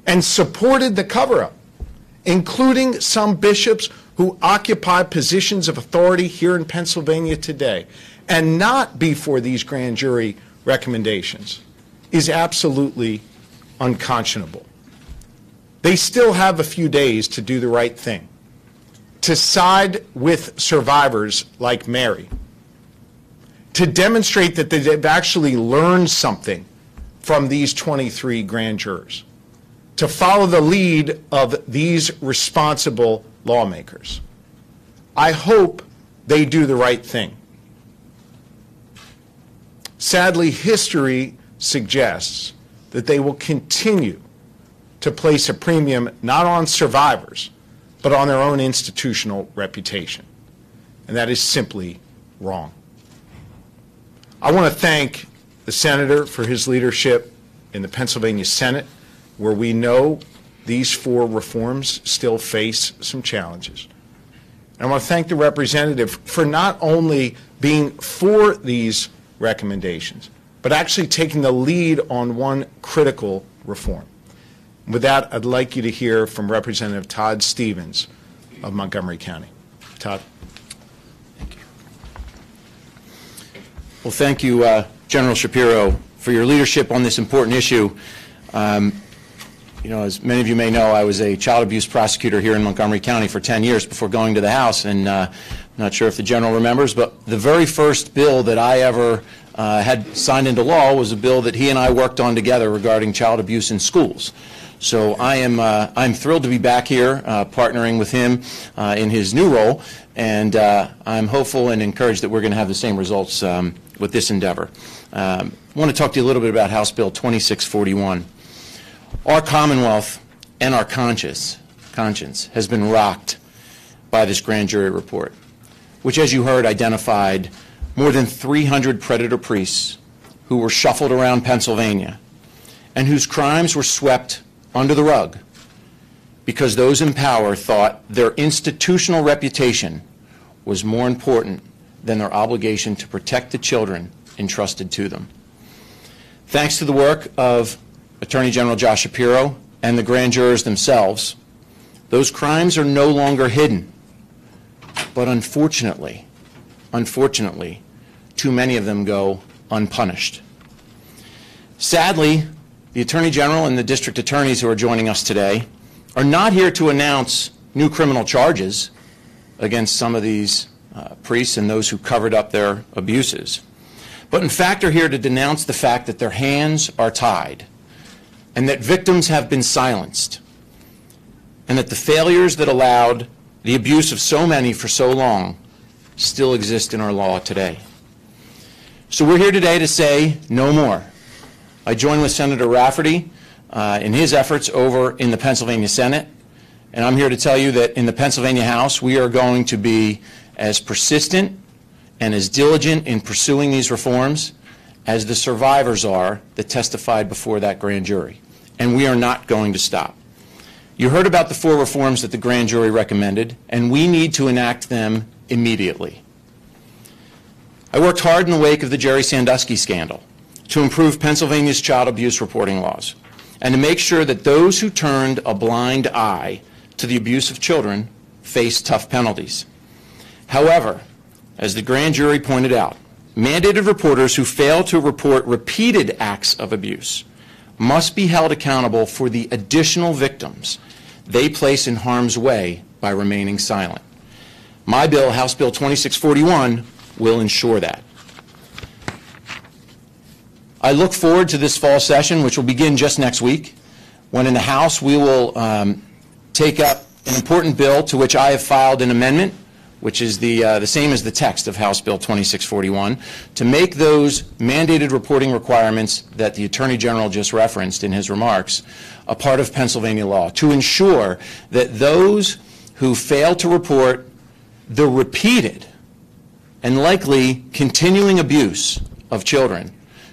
and supported the cover-up, including some bishops who occupy positions of authority here in Pennsylvania today, and not before these grand jury recommendations, is absolutely unconscionable. They still have a few days to do the right thing, to side with survivors like Mary, to demonstrate that they've actually learned something from these 23 grand jurors, to follow the lead of these responsible lawmakers. I hope they do the right thing. Sadly, history suggests that they will continue to place a premium not on survivors, but on their own institutional reputation. And that is simply wrong. I want to thank the senator for his leadership in the Pennsylvania Senate, where we know these 4 reforms still face some challenges. And I want to thank the representative for not only being for these recommendations, but actually taking the lead on one critical reform. With that, I'd like you to hear from Representative Todd Stevens of Montgomery County. Todd. Thank you. Well, thank you, General Shapiro, for your leadership on this important issue. You know, as many of you may know, I was a child abuse prosecutor here in Montgomery County for 10 years before going to the House, and I'm not sure if the General remembers, but the very first bill that I ever had signed into law was a bill that he and I worked on together regarding child abuse in schools. So I'm thrilled to be back here partnering with him in his new role, and I'm hopeful and encouraged that we're going to have the same results with this endeavor. I want to talk to you a little bit about House Bill 2641. Our Commonwealth and our conscience has been rocked by this grand jury report, which, as you heard, identified more than 300 predator priests who were shuffled around Pennsylvania and whose crimes were swept under the rug because those in power thought their institutional reputation was more important than their obligation to protect the children entrusted to them. Thanks to the work of Attorney General Josh Shapiro and the grand jurors themselves, those crimes are no longer hidden. But unfortunately, too many of them go unpunished. Sadly, the Attorney General and the district attorneys who are joining us today are not here to announce new criminal charges against some of these priests and those who covered up their abuses, but in fact are here to denounce the fact that their hands are tied and that victims have been silenced and that the failures that allowed the abuse of so many for so long still exist in our law today. So we're here today to say no more. I join with Senator Rafferty in his efforts over in the Pennsylvania Senate, and I'm here to tell you that in the Pennsylvania House we are going to be as persistent and as diligent in pursuing these reforms as the survivors are that testified before that grand jury, and we are not going to stop. You heard about the 4 reforms that the grand jury recommended, and we need to enact them immediately. I worked hard in the wake of the Jerry Sandusky scandal to improve Pennsylvania's child abuse reporting laws and to make sure that those who turned a blind eye to the abuse of children face tough penalties. However, as the grand jury pointed out, mandated reporters who fail to report repeated acts of abuse must be held accountable for the additional victims they place in harm's way by remaining silent. My bill, House Bill 2641, will ensure that. I look forward to this fall session, which will begin just next week, when in the House we will take up an important bill to which I have filed an amendment, which is the same as the text of House Bill 2641, to make those mandated reporting requirements that the Attorney General just referenced in his remarks a part of Pennsylvania law, to ensure that those who fail to report the repeated and likely continuing abuse of children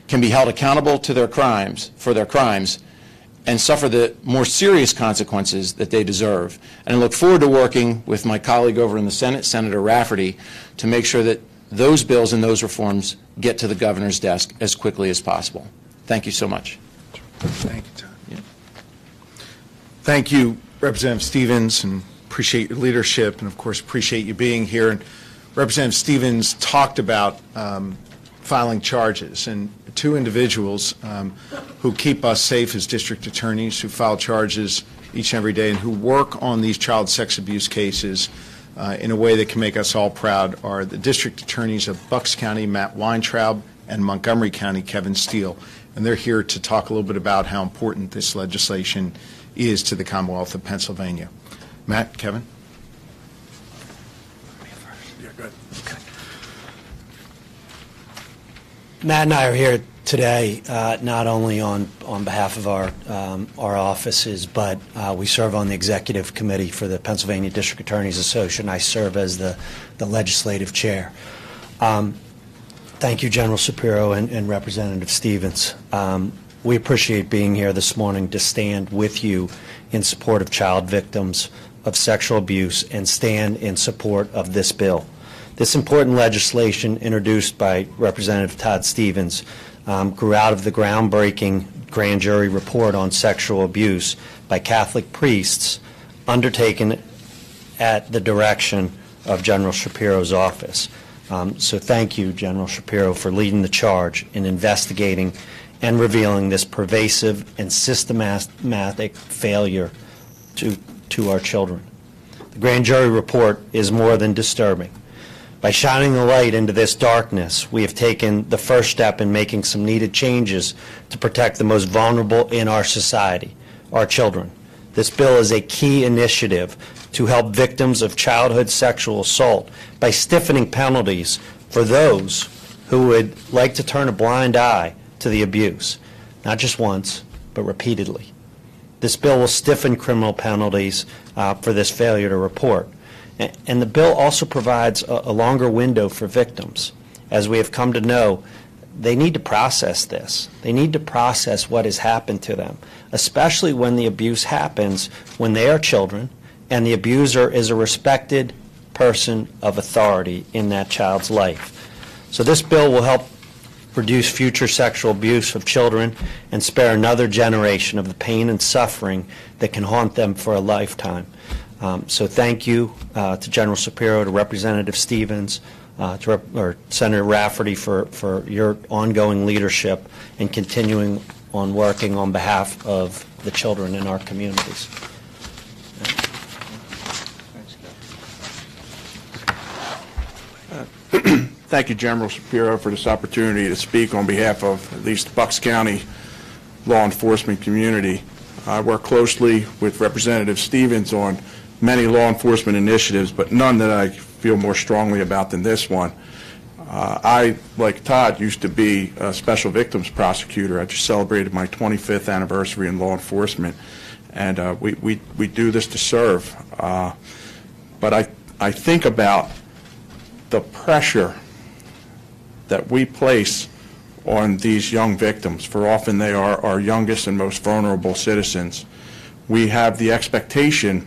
can be held accountable to their crimes, for their crimes, and suffer the more serious consequences that they deserve. And I look forward to working with my colleague over in the Senate, Senator Rafferty, to make sure that those bills and those reforms get to the governor's desk as quickly as possible. Thank you so much. Thank you, Todd. Yeah. Thank you, Representative Stevens, and appreciate your leadership, and of course appreciate you being here. And Representative Stevens talked about filing charges, and two individuals who keep us safe as district attorneys, who file charges each and every day and who work on these child sex abuse cases in a way that can make us all proud, are the district attorneys of Bucks County, Matt Weintraub, and Montgomery County, Kevin Steele. And they're here to talk a little bit about how important this legislation is to the Commonwealth of Pennsylvania. Matt, Kevin? Yeah, good. Okay. Matt and I are here today not only on behalf of our offices, but we serve on the executive committee for the Pennsylvania District Attorneys Association. I serve as the legislative chair. Thank you, General Shapiro and Representative Stevens. We appreciate being here this morning to stand with you in support of child victims of sexual abuse and stand in support of this bill. This important legislation, introduced by Representative Todd Stevens, grew out of the groundbreaking grand jury report on sexual abuse by Catholic priests undertaken at the direction of General Shapiro's office. So thank you, General Shapiro, for leading the charge in investigating and revealing this pervasive and systematic failure to our children. The grand jury report is more than disturbing. By shining the light into this darkness, we have taken the first step in making some needed changes to protect the most vulnerable in our society, our children. This bill is a key initiative to help victims of childhood sexual assault by stiffening penalties for those who would like to turn a blind eye to the abuse, not just once, but repeatedly. This bill will stiffen criminal penalties for this failure to report. And the bill also provides a longer window for victims. As we have come to know, they need to process this. They need to process what has happened to them, especially when the abuse happens when they are children and the abuser is a respected person of authority in that child's life. So this bill will help reduce future sexual abuse of children and spare another generation of the pain and suffering that can haunt them for a lifetime. So thank you to General Shapiro, to Representative Stevens, to Senator Rafferty for your ongoing leadership and continuing on working on behalf of the children in our communities. Thank you, General Shapiro, for this opportunity to speak on behalf of at least the Bucks County law enforcement community. I work closely with Representative Stevens on many law enforcement initiatives, but none that I feel more strongly about than this one. I, like Todd, used to be a special victims prosecutor. I just celebrated my 25th anniversary in law enforcement, and we do this to serve. But I think about the pressure that we place on these young victims, for often they are our youngest and most vulnerable citizens. We have the expectation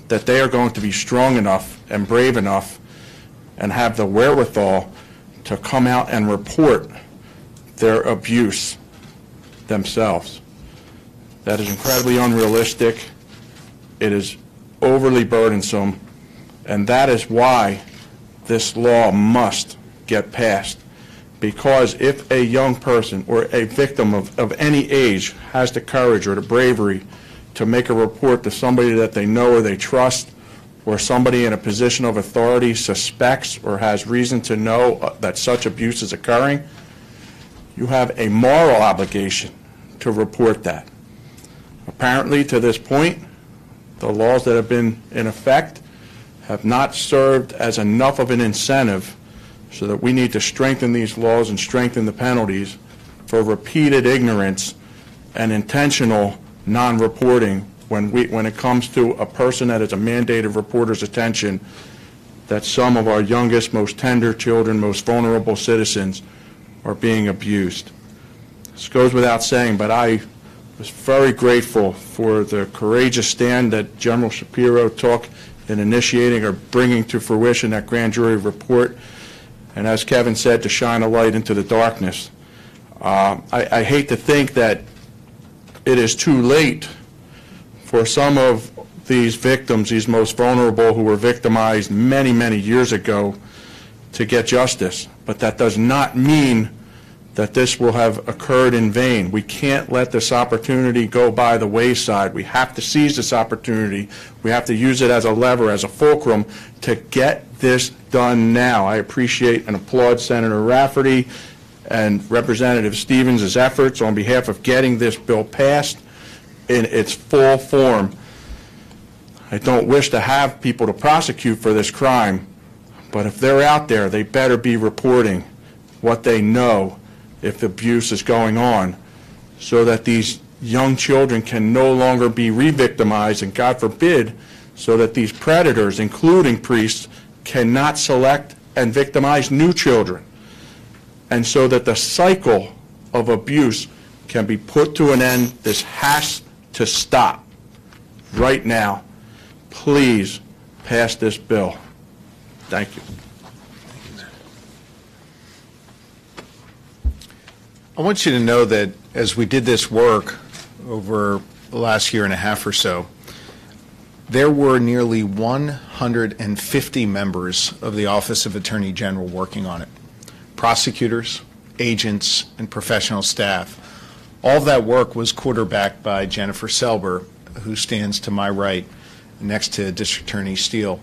that they are going to be strong enough and brave enough and have the wherewithal to come out and report their abuse themselves. That is incredibly unrealistic. It is overly burdensome, and that is why this law must get passed. Because if a young person or a victim of any age has the courage or the bravery to make a report to somebody that they know or they trust, or somebody in a position of authority suspects or has reason to know that such abuse is occurring, you have a moral obligation to report that. Apparently, to this point, the laws that have been in effect have not served as enough of an incentive, so that we need to strengthen these laws and strengthen the penalties for repeated ignorance and intentional non-reporting when it comes to a person that is a mandated reporter's attention that some of our youngest, most tender children, most vulnerable citizens are being abused. This goes without saying, but I was very grateful for the courageous stand that General Shapiro took in initiating or bringing to fruition that grand jury report, and as Kevin said, to shine a light into the darkness. I hate to think that it is too late for some of these victims, these most vulnerable who were victimized many, many years ago, to get justice. But that does not mean that this will have occurred in vain. We can't let this opportunity go by the wayside. We have to seize this opportunity. We have to use it as a lever, as a fulcrum, to get this done now. I appreciate and applaud Senator Rafferty and Representative Stevens' efforts on behalf of getting this bill passed in its full form. I don't wish to have people to prosecute for this crime, but if they're out there, they better be reporting what they know if abuse is going on, so that these young children can no longer be re-victimized, and God forbid, so that these predators, including priests, cannot select and victimize new children, and so that the cycle of abuse can be put to an end. This has to stop right now. Please pass this bill. Thank you. I want you to know that as we did this work over the last year and a half or so, there were nearly 150 members of the Office of Attorney General working on it. Prosecutors, agents, and professional staff. All of that work was quarterbacked by Jennifer Selber, who stands to my right next to District Attorney Steele.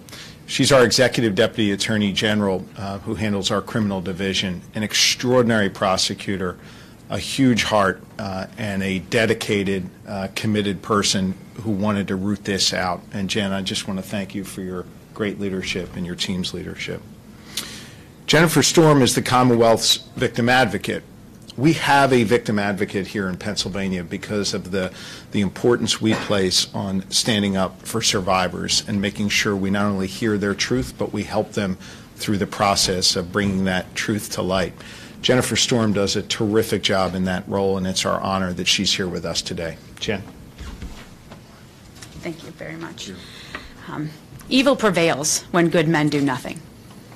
She's our Executive Deputy Attorney General who handles our criminal division, an extraordinary prosecutor, a huge heart, and a dedicated, committed person who wanted to root this out. And Jen, I just want to thank you for your great leadership and your team's leadership. Jennifer Storm is the Commonwealth's victim advocate. We have a victim advocate here in Pennsylvania because of the importance we place on standing up for survivors and making sure we not only hear their truth, but we help them through the process of bringing that truth to light. Jennifer Storm does a terrific job in that role, and it's our honor that she's here with us today. Jen. Thank you very much. Evil prevails when good men do nothing.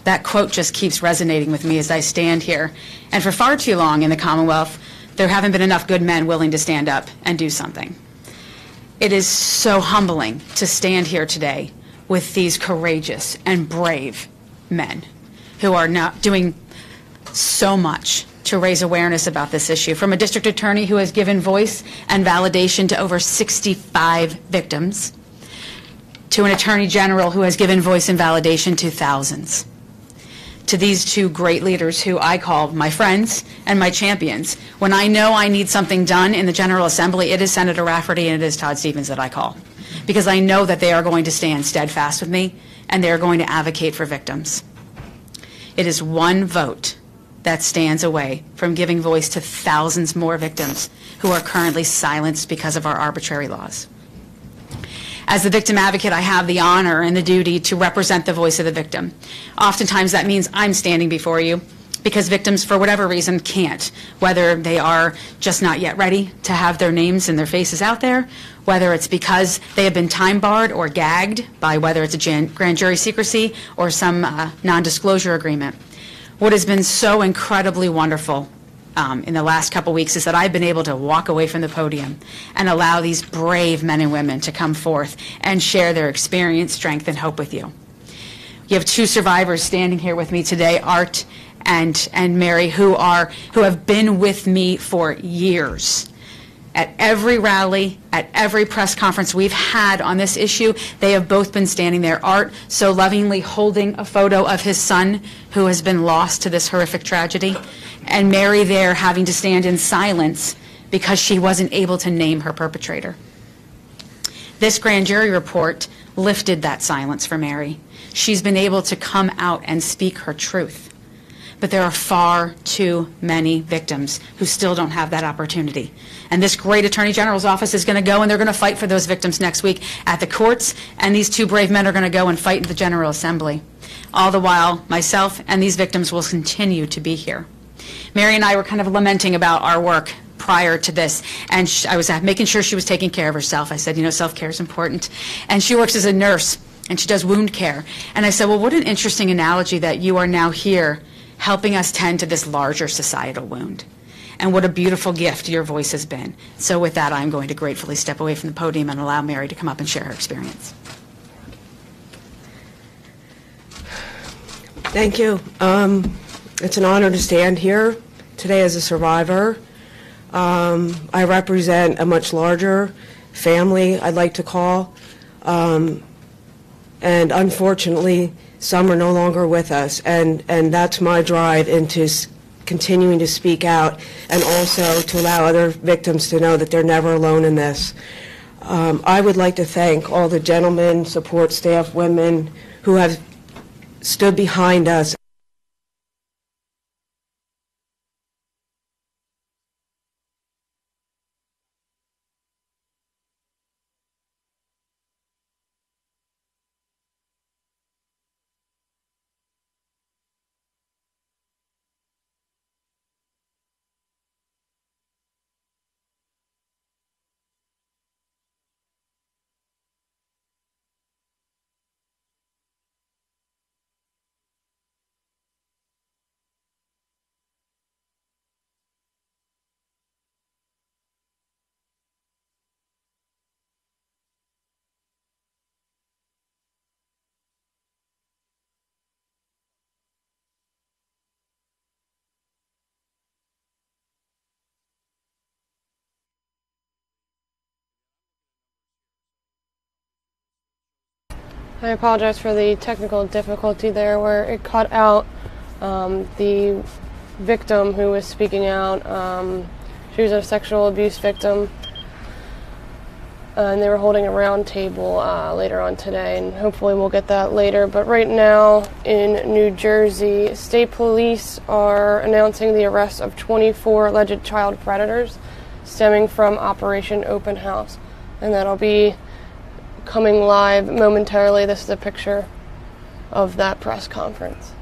That quote just keeps resonating with me as I stand here. And for far too long in the Commonwealth, there haven't been enough good men willing to stand up and do something. It is so humbling to stand here today with these courageous and brave men who are now doing so much to raise awareness about this issue. From a district attorney who has given voice and validation to over 65 victims, to an attorney general who has given voice and validation to thousands. To these two great leaders who I call my friends and my champions. When I know I need something done in the General Assembly, it is Senator Rafferty and it is Todd Stevens that I call. Because I know that they are going to stand steadfast with me and they are going to advocate for victims. It is one vote that stands away from giving voice to thousands more victims who are currently silenced because of our arbitrary laws. As the victim advocate, I have the honor and the duty to represent the voice of the victim. Oftentimes that means I'm standing before you because victims, for whatever reason, can't, whether they are just not yet ready to have their names and their faces out there, whether it's because they have been time-barred or gagged by whether it's a grand jury secrecy or some non-disclosure agreement. What has been so incredibly wonderful in the last couple weeks is that I've been able to walk away from the podium and allow these brave men and women to come forth and share their experience, strength, and hope with you. You have two survivors standing here with me today, Art and Mary, who have been with me for years. At every rally, at every press conference we've had on this issue, they have both been standing there. Art so lovingly holding a photo of his son who has been lost to this horrific tragedy, and Mary there having to stand in silence because she wasn't able to name her perpetrator. This grand jury report lifted that silence for Mary. She's been able to come out and speak her truth. But there are far too many victims who still don't have that opportunity. And this great Attorney General's office is going to go and they're going to fight for those victims next week at the courts, and these two brave men are going to go and fight in the General Assembly. All the while, myself and these victims will continue to be here. Mary and I were kind of lamenting about our work prior to this, and I was making sure she was taking care of herself. I said, you know, self-care is important. And she works as a nurse, and she does wound care. And I said, well, what an interesting analogy that you are now here helping us tend to this larger societal wound. And what a beautiful gift your voice has been. So with that, I'm going to gratefully step away from the podium and allow Mary to come up and share her experience. Thank you. It's an honor to stand here today as a survivor. I represent a much larger family, I'd like to call, and unfortunately, some are no longer with us, and that's my drive into continuing to speak out and also to allow other victims to know that they're never alone in this. I would like to thank all the gentlemen, support staff, women who have stood behind us. I apologize for the technical difficulty there where it cut out the victim who was speaking out. She was a sexual abuse victim, and they were holding a round table later on today, and hopefully we'll get that later. But right now in New Jersey, state police are announcing the arrest of 24 alleged child predators stemming from Operation Open House, and that'll be coming live momentarily. This is a picture of that press conference.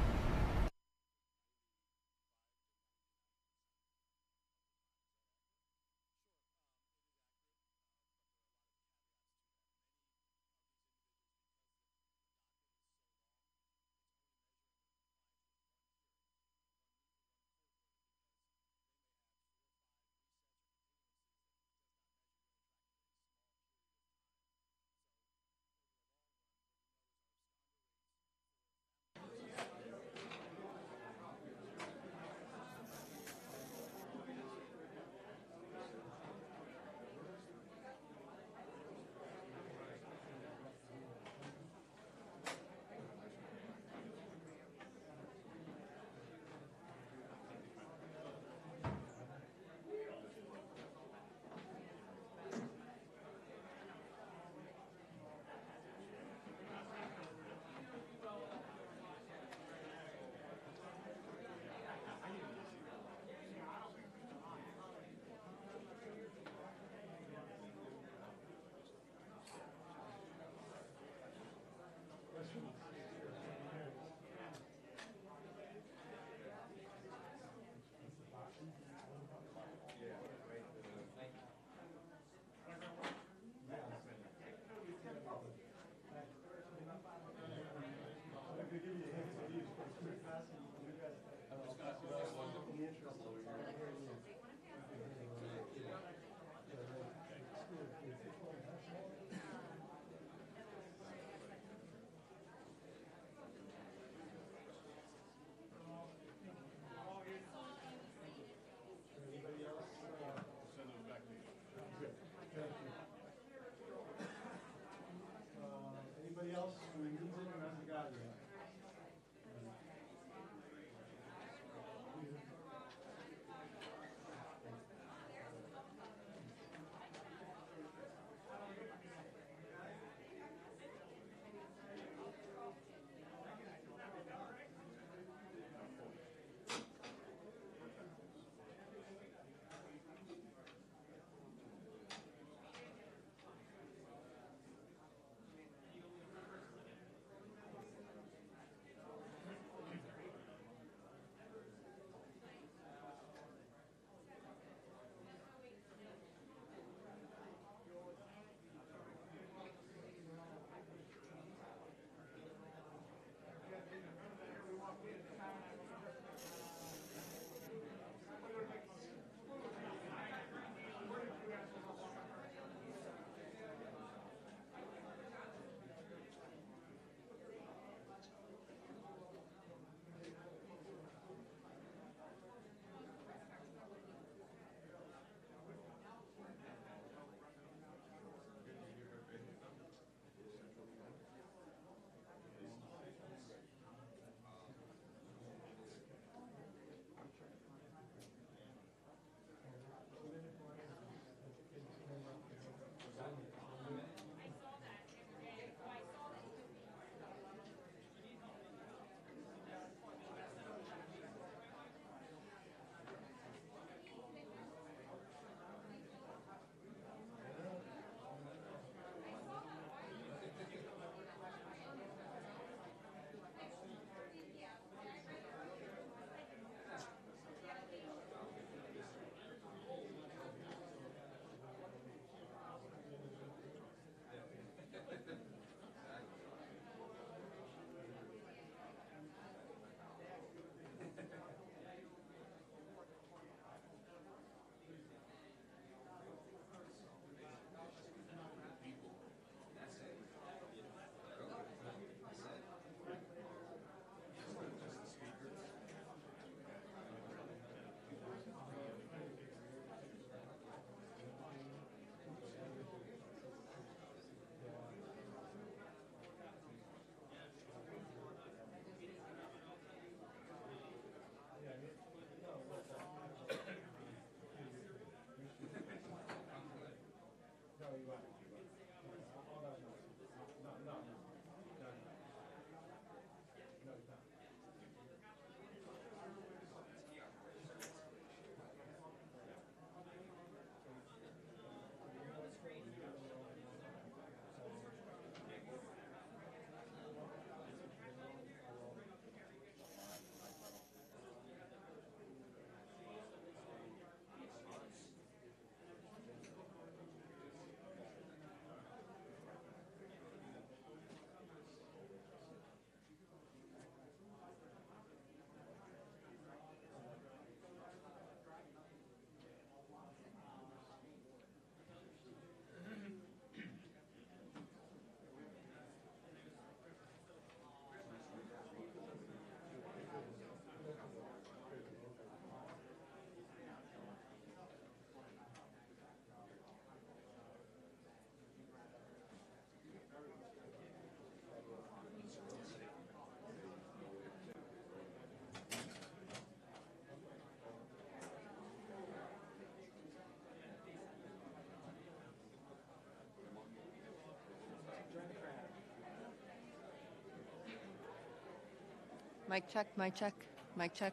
Mic check, mic check, mic check,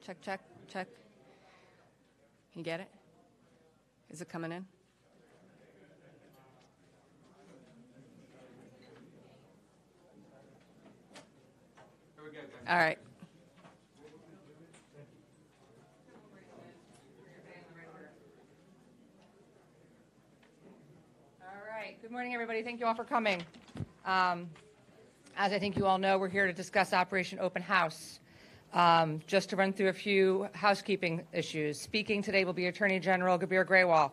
check, check, check. You get it? Is it coming in? All right. All right. Good morning, everybody. Thank you all for coming. As I think you all know, we're here to discuss Operation Open House. Just to run through a few housekeeping issues. Speaking today will be Attorney General Kabir Grewal,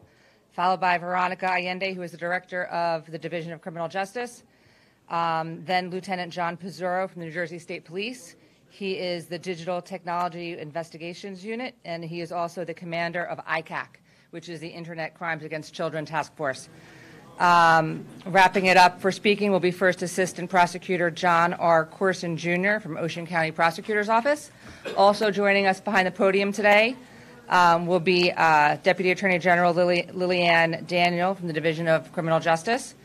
followed by Veronica Allende, who is the Director of the Division of Criminal Justice. Then Lieutenant John Pizzuro from the New Jersey State Police. He is the Digital Technology Investigations Unit, and he is also the commander of ICAC, which is the Internet Crimes Against Children Task Force. Wrapping it up for speaking will be First Assistant Prosecutor John R. Corson, Jr. from Ocean County Prosecutor's Office. Also joining us behind the podium today will be Deputy Attorney General Lillian Daniel from the Division of Criminal Justice,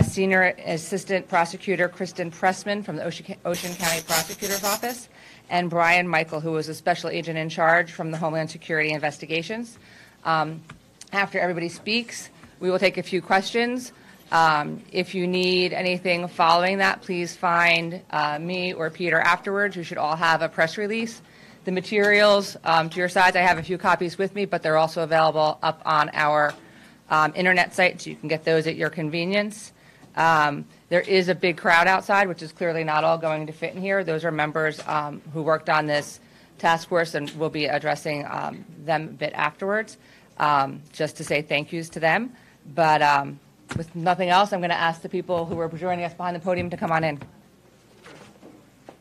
Senior Assistant Prosecutor Kristen Pressman from the Ocean County Prosecutor's Office, and Brian Michael, who was a Special Agent in Charge from the Homeland Security Investigations. After everybody speaks, we will take a few questions. If you need anything following that, please find me or Peter afterwards. You should all have a press release. The materials to your sides, I have a few copies with me, but they're also available up on our internet site, so you can get those at your convenience. There is a big crowd outside, which is clearly not all going to fit in here. Those are members who worked on this task force, and we'll be addressing them a bit afterwards, just to say thank yous to them. But with nothing else, I'm going to ask the people who are joining us behind the podium to come on in.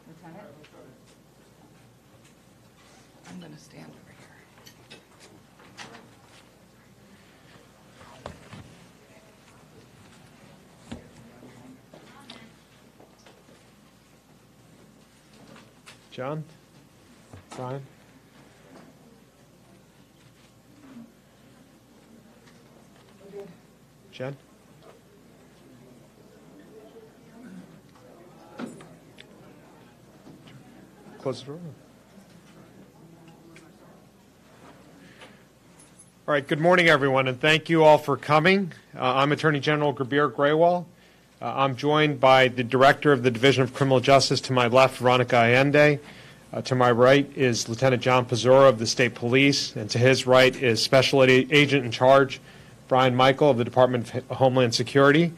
Lieutenant? I'm going to stand over here. John? Brian? Jen? Close the door. All right, good morning, everyone, and thank you all for coming. I'm Attorney General Kabir Grewal. I'm joined by the Director of the Division of Criminal Justice to my left, Veronica Allende. To my right is Lieutenant John Pizzuro of the State Police, and to his right is Special Agent in Charge Brian Michael of the Department of Homeland Security.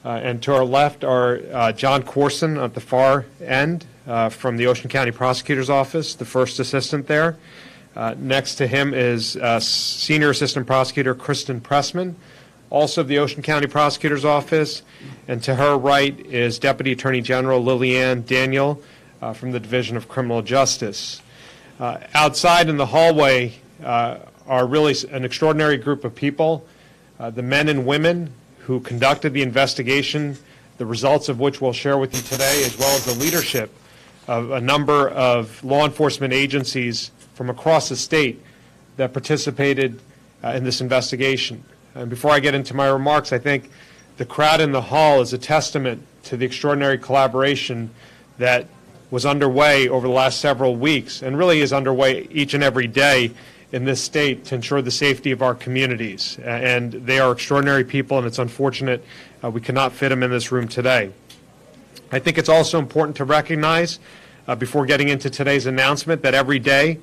And to our left are John Corson at the far end from the Ocean County Prosecutor's Office, the first assistant there. Next to him is Senior Assistant Prosecutor Kristen Pressman, also of the Ocean County Prosecutor's Office. And to her right is Deputy Attorney General Lillian Daniel from the Division of Criminal Justice. Outside in the hallway are really an extraordinary group of people. The men and women who conducted the investigation, the results of which we'll share with you today, as well as the leadership of a number of law enforcement agencies from across the state that participated in this investigation. And before I get into my remarks, I think the crowd in the hall is a testament to the extraordinary collaboration that was underway over the last several weeks and really is underway each and every day in this state to ensure the safety of our communities. And they are extraordinary people, and it's unfortunate we cannot fit them in this room today. I think it's also important to recognize, before getting into today's announcement, that every day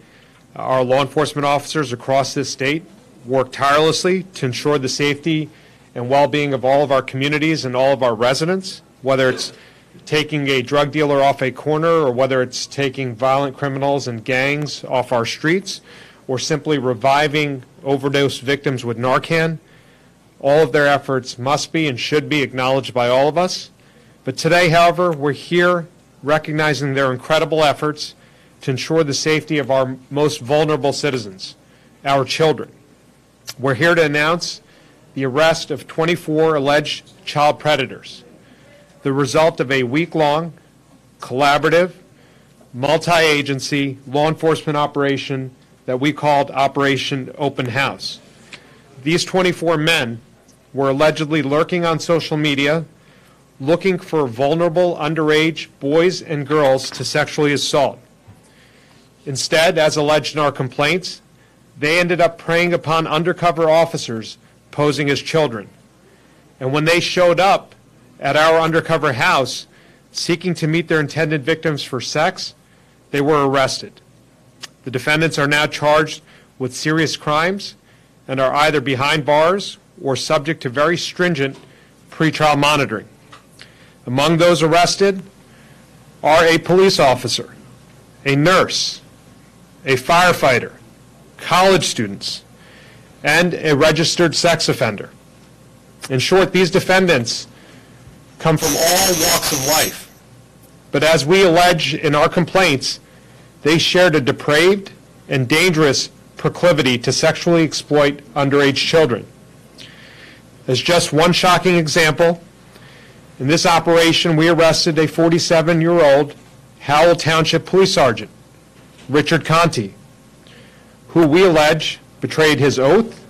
our law enforcement officers across this state work tirelessly to ensure the safety and well-being of all of our communities and all of our residents, whether it's taking a drug dealer off a corner or whether it's taking violent criminals and gangs off our streets, or simply reviving overdose victims with Narcan. All of their efforts must be and should be acknowledged by all of us. But today, however, we're here recognizing their incredible efforts to ensure the safety of our most vulnerable citizens, our children. We're here to announce the arrest of 24 alleged child predators, the result of a week-long, collaborative, multi-agency law enforcement operation that we called Operation Open House. These 24 men were allegedly lurking on social media looking for vulnerable underage boys and girls to sexually assault. Instead, as alleged in our complaints, they ended up preying upon undercover officers posing as children. And when they showed up at our undercover house seeking to meet their intended victims for sex, they were arrested. The defendants are now charged with serious crimes and are either behind bars or subject to very stringent pretrial monitoring. Among those arrested are a police officer, a nurse, a firefighter, college students, and a registered sex offender. In short, these defendants come from all walks of life. But as we allege in our complaints, they shared a depraved and dangerous proclivity to sexually exploit underage children. As just one shocking example, in this operation we arrested a 47-year-old Howell Township police sergeant, Richard Conti, who we allege betrayed his oath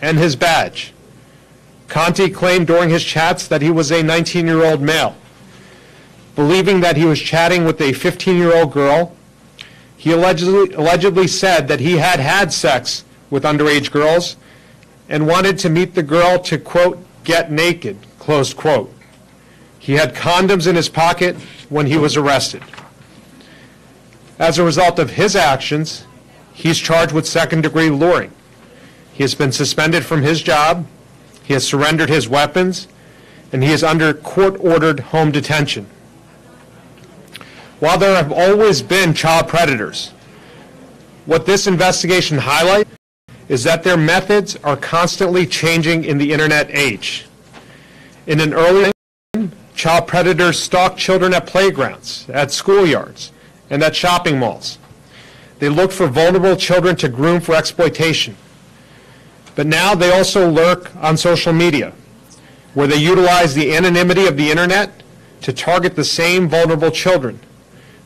and his badge. Conti claimed during his chats that he was a 19-year-old male. Believing that he was chatting with a 15-year-old girl, he allegedly said that he had had sex with underage girls and wanted to meet the girl to, quote, get naked, close quote. He had condoms in his pocket when he was arrested. As a result of his actions, he's charged with second-degree luring. He has been suspended from his job, he has surrendered his weapons, and he is under court-ordered home detention. While there have always been child predators, what this investigation highlights is that their methods are constantly changing in the internet age. In an early time, child predators stalk children at playgrounds, at schoolyards, and at shopping malls. They look for vulnerable children to groom for exploitation. But now they also lurk on social media, where they utilize the anonymity of the internet to target the same vulnerable children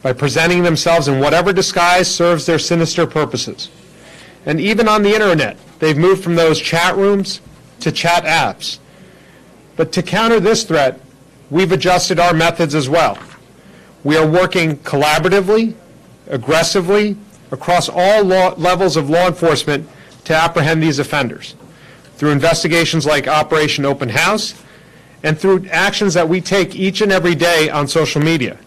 by presenting themselves in whatever disguise serves their sinister purposes. And even on the internet, they've moved from those chat rooms to chat apps. But to counter this threat, we've adjusted our methods as well. We are working collaboratively, aggressively, across all levels of law enforcement to apprehend these offenders, through investigations like Operation Open House and through actions that we take each and every day on social media.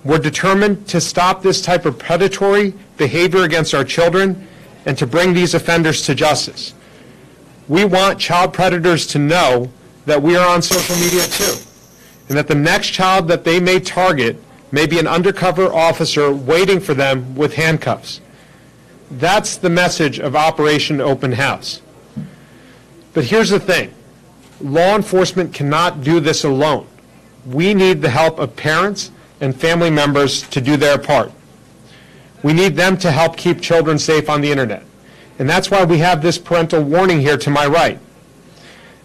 We're determined to stop this type of predatory behavior against our children and to bring these offenders to justice. We want child predators to know that we are on social media too, and that the next child that they may target may be an undercover officer waiting for them with handcuffs. That's the message of Operation Open House. But here's the thing. Law enforcement cannot do this alone. We need the help of parents and family members to do their part. We need them to help keep children safe on the internet. And that's why we have this parental warning here to my right.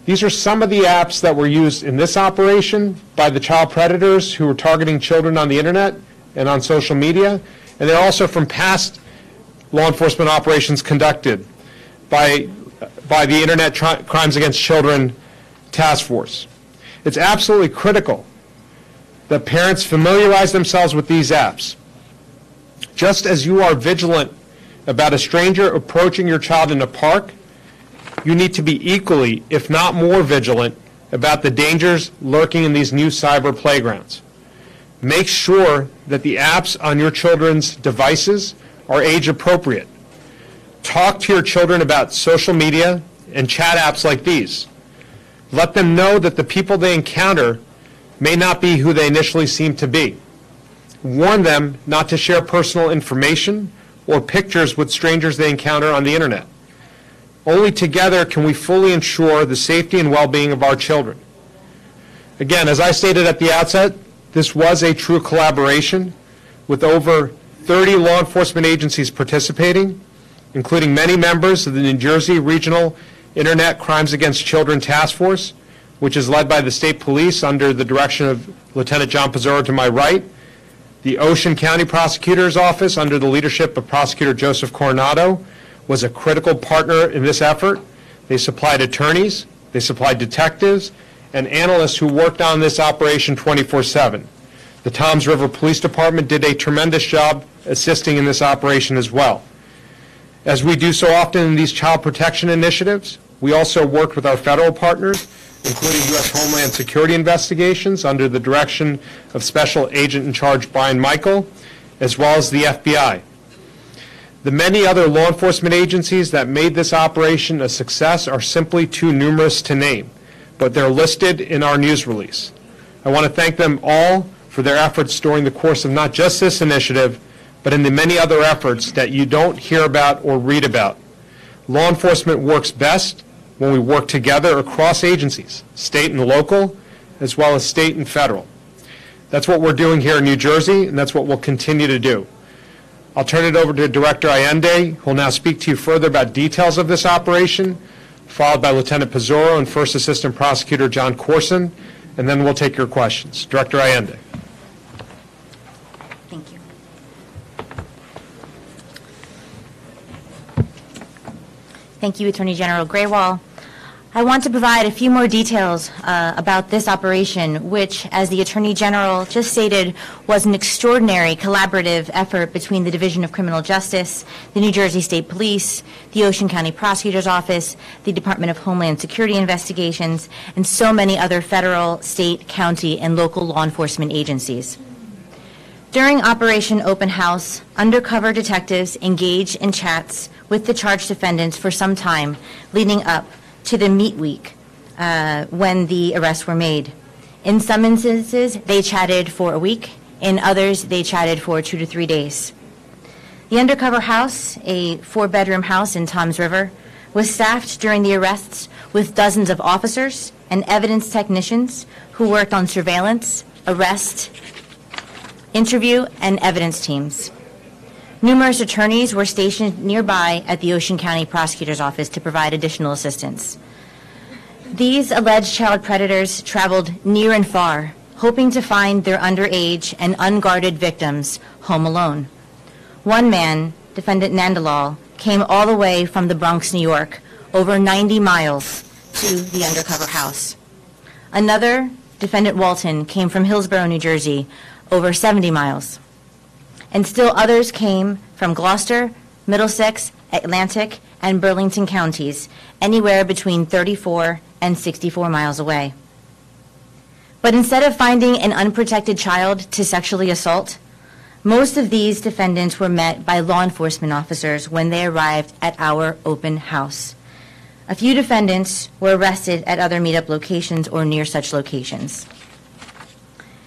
These are some of the apps that were used in this operation by the child predators who were targeting children on the internet and on social media, and they're also from past law enforcement operations conducted by the Internet Crimes Against Children Task Force. It's absolutely critical that parents familiarize themselves with these apps. Just as you are vigilant about a stranger approaching your child in a park, you need to be equally, if not more, vigilant about the dangers lurking in these new cyber playgrounds. Make sure that the apps on your children's devices are age appropriate. Talk to your children about social media and chat apps like these. Let them know that the people they encounter may not be who they initially seem to be. Warn them not to share personal information or pictures with strangers they encounter on the internet. Only together can we fully ensure the safety and well-being of our children. Again, as I stated at the outset, this was a true collaboration with over 30 law enforcement agencies participating, including many members of the New Jersey Regional Internet Crimes Against Children Task Force, which is led by the state police under the direction of Lieutenant John Pizzaro to my right, the Ocean County Prosecutor's Office under the leadership of Prosecutor Joseph Coronado was a critical partner in this effort. They supplied attorneys, they supplied detectives, and analysts who worked on this operation 24/7. The Toms River Police Department did a tremendous job assisting in this operation as well. As we do so often in these child protection initiatives, we also worked with our federal partners, including U.S. Homeland Security investigations under the direction of Special Agent in Charge Brian Michael, as well as the FBI. The many other law enforcement agencies that made this operation a success are simply too numerous to name, but they're listed in our news release. I want to thank them all for their efforts during the course of not just this initiative, but in the many other efforts that you don't hear about or read about. Law enforcement works best when we work together across agencies, state and local, as well as state and federal. That's what we're doing here in New Jersey, and that's what we'll continue to do. I'll turn it over to Director Allende, who will now speak to you further about details of this operation, followed by Lieutenant Pizzoro and First Assistant Prosecutor John Corson, and then we'll take your questions. Director Allende. Thank you. Thank you, Attorney General Graywall. I want to provide a few more details about this operation, which, as the Attorney General just stated, was an extraordinary collaborative effort between the Division of Criminal Justice, the New Jersey State Police, the Ocean County Prosecutor's Office, the Department of Homeland Security Investigations, and so many other federal, state, county, and local law enforcement agencies. During Operation Open House, undercover detectives engaged in chats with the charged defendants for some time leading up to the meet week when the arrests were made. In some instances, they chatted for a week. In others, they chatted for 2 to 3 days. The undercover house, a 4-bedroom house in Toms River, was staffed during the arrests with dozens of officers and evidence technicians who worked on surveillance, arrest, interview, and evidence teams. Numerous attorneys were stationed nearby at the Ocean County Prosecutor's Office to provide additional assistance. These alleged child predators traveled near and far, hoping to find their underage and unguarded victims home alone. One man, Defendant Nandalal, came all the way from the Bronx, New York, over 90 miles to the undercover house. Another, Defendant Walton, came from Hillsborough, New Jersey, over 70 miles. And still others came from Gloucester, Middlesex, Atlantic, and Burlington counties, anywhere between 34 and 64 miles away. But instead of finding an unprotected child to sexually assault, most of these defendants were met by law enforcement officers when they arrived at our open house. A few defendants were arrested at other meetup locations or near such locations.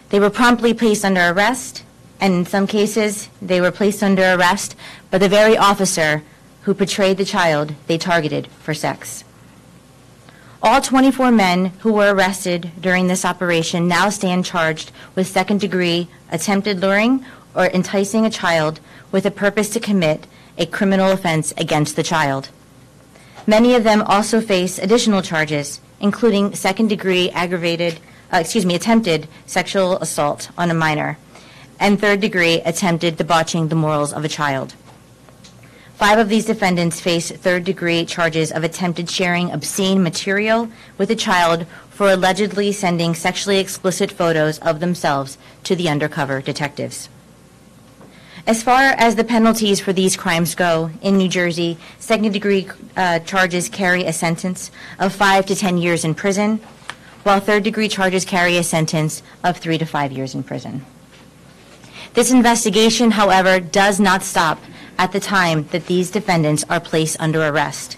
They were promptly placed under arrest, and in some cases, they were placed under arrest by the very officer who portrayed the child they targeted for sex. All 24 men who were arrested during this operation now stand charged with second-degree attempted luring or enticing a child with a purpose to commit a criminal offense against the child. Many of them also face additional charges, including second-degree attempted sexual assault on a minor, and third-degree attempted debauching the morals of a child. 5 of these defendants face third-degree charges of attempted sharing obscene material with a child for allegedly sending sexually explicit photos of themselves to the undercover detectives. As far as the penalties for these crimes go, in New Jersey, second-degree charges carry a sentence of 5 to 10 years in prison, while third-degree charges carry a sentence of 3 to 5 years in prison. This investigation, however, does not stop at the time that these defendants are placed under arrest.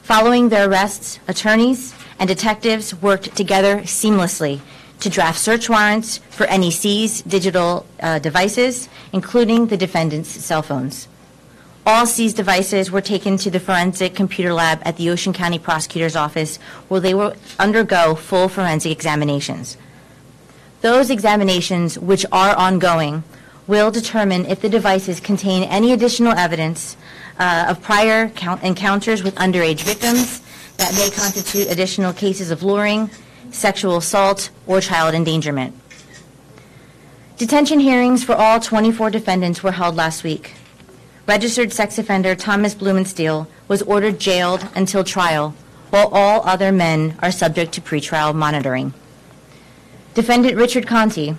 Following their arrests, attorneys and detectives worked together seamlessly to draft search warrants for any seized digital devices, including the defendants' cell phones. All seized devices were taken to the forensic computer lab at the Ocean County Prosecutor's Office, where they will undergo full forensic examinations. Those examinations, which are ongoing, will determine if the devices contain any additional evidence of prior encounters with underage victims that may constitute additional cases of luring, sexual assault, or child endangerment. Detention hearings for all 24 defendants were held last week. Registered sex offender Thomas Blumenstiel was ordered jailed until trial, while all other men are subject to pretrial monitoring. Defendant Richard Conti,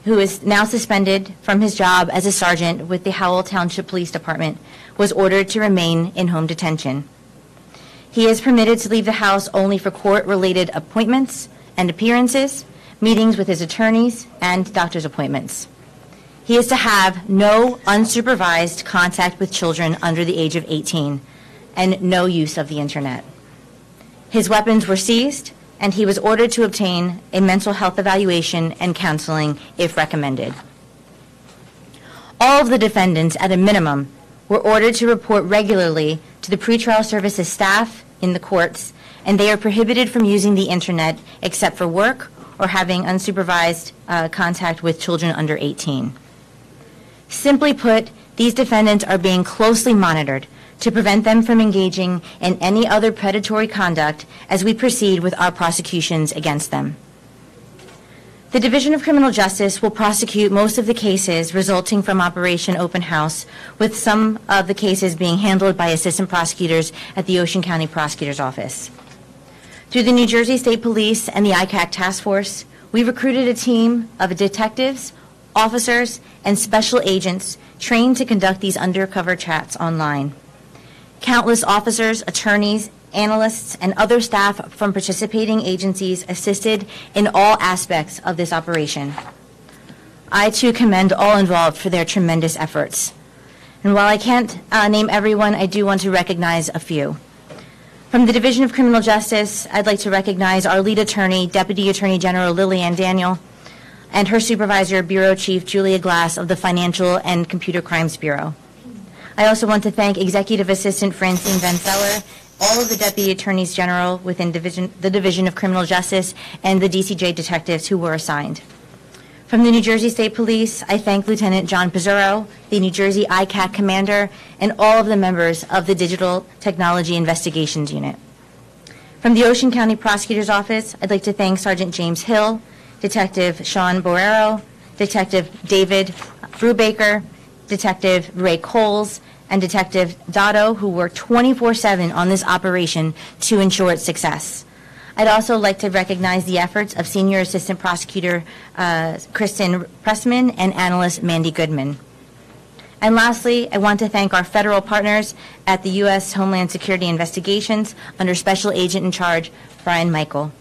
who is now suspended from his job as a sergeant with the Howell Township Police Department, was ordered to remain in home detention. He is permitted to leave the house only for court-related appointments and appearances, meetings with his attorneys, and doctor's appointments. He is to have no unsupervised contact with children under the age of 18 and no use of the internet. His weapons were seized, and he was ordered to obtain a mental health evaluation and counseling if recommended. All of the defendants, at a minimum, were ordered to report regularly to the pretrial services staff in the courts, and they are prohibited from using the internet except for work or having unsupervised contact with children under 18. Simply put, these defendants are being closely monitored to prevent them from engaging in any other predatory conduct as we proceed with our prosecutions against them. The Division of Criminal Justice will prosecute most of the cases resulting from Operation Open House, with some of the cases being handled by assistant prosecutors at the Ocean County Prosecutor's Office. Through the New Jersey State Police and the ICAC Task Force, we recruited a team of detectives, officers, and special agents trained to conduct these undercover chats online. Countless officers, attorneys, analysts, and other staff from participating agencies assisted in all aspects of this operation. I, too, commend all involved for their tremendous efforts. And while I can't name everyone, I do want to recognize a few. From the Division of Criminal Justice, I'd like to recognize our lead attorney, Deputy Attorney General Lillian Daniel, and her supervisor, Bureau Chief Julia Glass of the Financial and Computer Crimes Bureau. I also want to thank Executive Assistant Francine Van Zeller, all of the Deputy Attorneys General within the Division of Criminal Justice, and the DCJ detectives who were assigned. From the New Jersey State Police, I thank Lieutenant John Pizzurro, the New Jersey ICAC Commander, and all of the members of the Digital Technology Investigations Unit. From the Ocean County Prosecutor's Office, I'd like to thank Sergeant James Hill, Detective Sean Borrero, Detective David Brubaker, Detective Ray Coles, and Detective Dotto, who worked 24/7 on this operation to ensure its success. I'd also like to recognize the efforts of Senior Assistant Prosecutor Kristen Pressman and Analyst Mandy Goodman. And lastly, I want to thank our federal partners at the U.S. Homeland Security Investigations under Special Agent in Charge Brian Michael.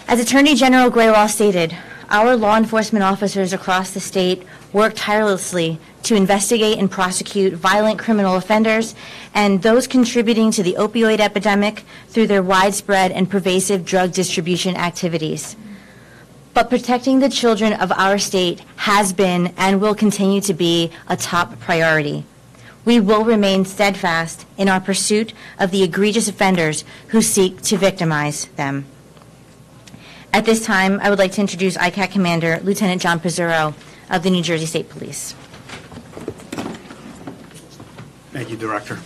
As Attorney General Grewal stated, our law enforcement officers across the state work tirelessly to investigate and prosecute violent criminal offenders and those contributing to the opioid epidemic through their widespread and pervasive drug distribution activities. But protecting the children of our state has been and will continue to be a top priority. We will remain steadfast in our pursuit of the egregious offenders who seek to victimize them. At this time, I would like to introduce ICAC Commander Lieutenant John Pizzurro of the New Jersey State Police. Thank you, Director.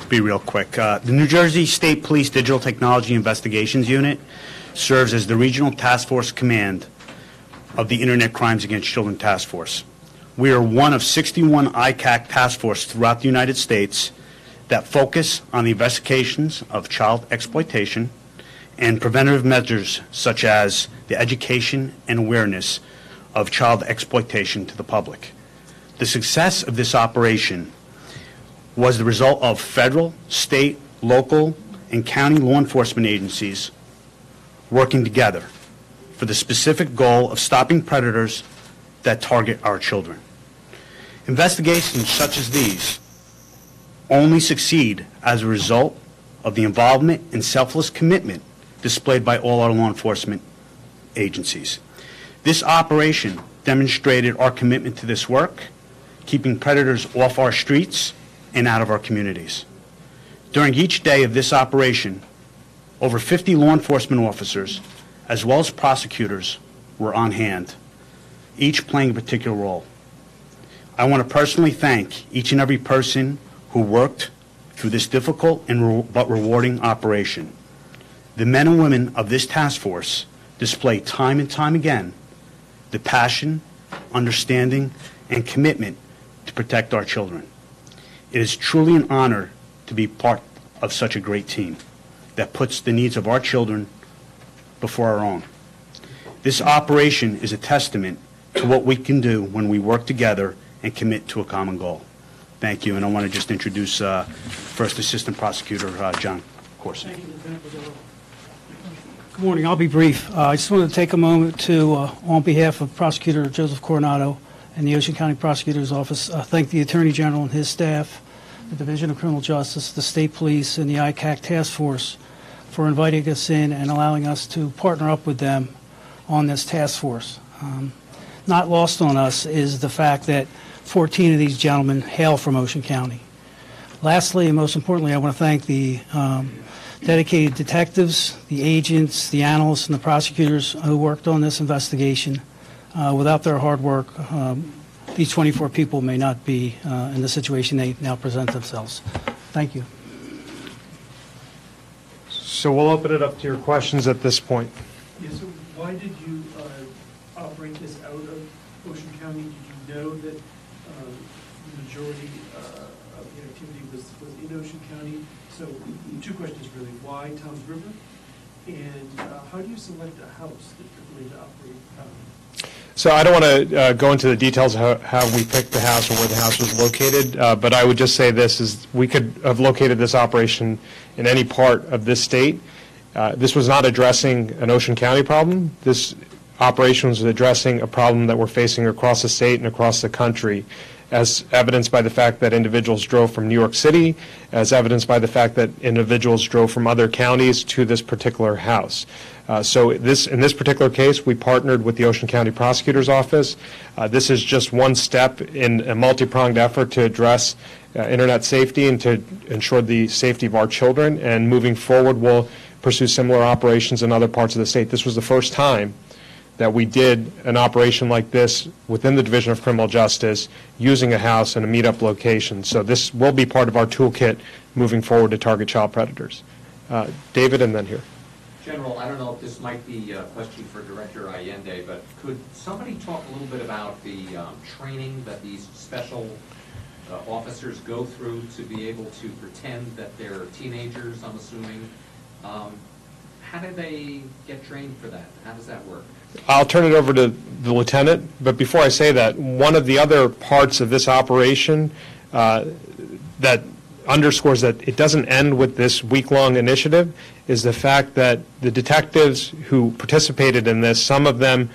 Be real quick. The New Jersey State Police Digital Technology Investigations Unit serves as the Regional Task Force Command of the Internet Crimes Against Children Task Force. We are one of 61 ICAC task forces throughout the United States that focus on the investigations of child exploitation and preventative measures such as the education and awareness of child exploitation to the public. The success of this operation was the result of federal, state, local, and county law enforcement agencies working together for the specific goal of stopping predators that target our children. Investigations such as these only succeed as a result of the involvement and selfless commitment displayed by all our law enforcement agencies. This operation demonstrated our commitment to this work, keeping predators off our streets and out of our communities. During each day of this operation, over 50 law enforcement officers, as well as prosecutors, were on hand, each playing a particular role. I want to personally thank each and every person who worked through this difficult but rewarding operation. The men and women of this task force display time and time again the passion, understanding, and commitment to protect our children. It is truly an honor to be part of such a great team that puts the needs of our children before our own. This operation is a testament to what we can do when we work together and commit to a common goal. Thank you, and I want to just introduce First Assistant Prosecutor John Corsi. Good morning. I'll be brief. I just want to take a moment to, on behalf of Prosecutor Joseph Coronado and the Ocean County Prosecutor's Office, thank the Attorney General and his staff, the Division of Criminal Justice, the State Police, and the ICAC Task Force for inviting us in and allowing us to partner up with them on this task force. Not lost on us is the fact that 14 of these gentlemen hail from Ocean County. Lastly, and most importantly, I want to thank the dedicated detectives, the agents, the analysts, and the prosecutors who worked on this investigation. Without their hard work, these 24 people may not be in the situation they now present themselves. Thank you. So we'll open it up to your questions at this point. Yeah, so why did you operate this out of Ocean County? Did you know that the majority of the activity was in Ocean County? So two questions really. Why Toms River? And how do you select a house that you're going to operate? So I don't want to go into the details of how we picked the house or where the house was located, but I would just say this is we could have located this operation in any part of this state. This was not addressing an Ocean County problem. This operation was addressing a problem that we're facing across the state and across the country, as evidenced by the fact that individuals drove from New York City, as evidenced by the fact that individuals drove from other counties to this particular house. So in this particular case, we partnered with the Ocean County Prosecutor's Office. This is just one step in a multi-pronged effort to address internet safety and to ensure the safety of our children. And moving forward, we'll pursue similar operations in other parts of the state. This was the first time that we did an operation like this within the Division of Criminal Justice using a house and a meetup location. So this will be part of our toolkit moving forward to target child predators. David, and then here. General, I don't know if this might be a question for Director Allende, but could somebody talk a little bit about the training that these special officers go through to be able to pretend that they're teenagers, I'm assuming? How do they get trained for that? How does that work? I'll turn it over to the lieutenant, but before I say that, one of the other parts of this operation that underscores that it doesn't end with this week-long initiative is the fact that the detectives who participated in this, some of them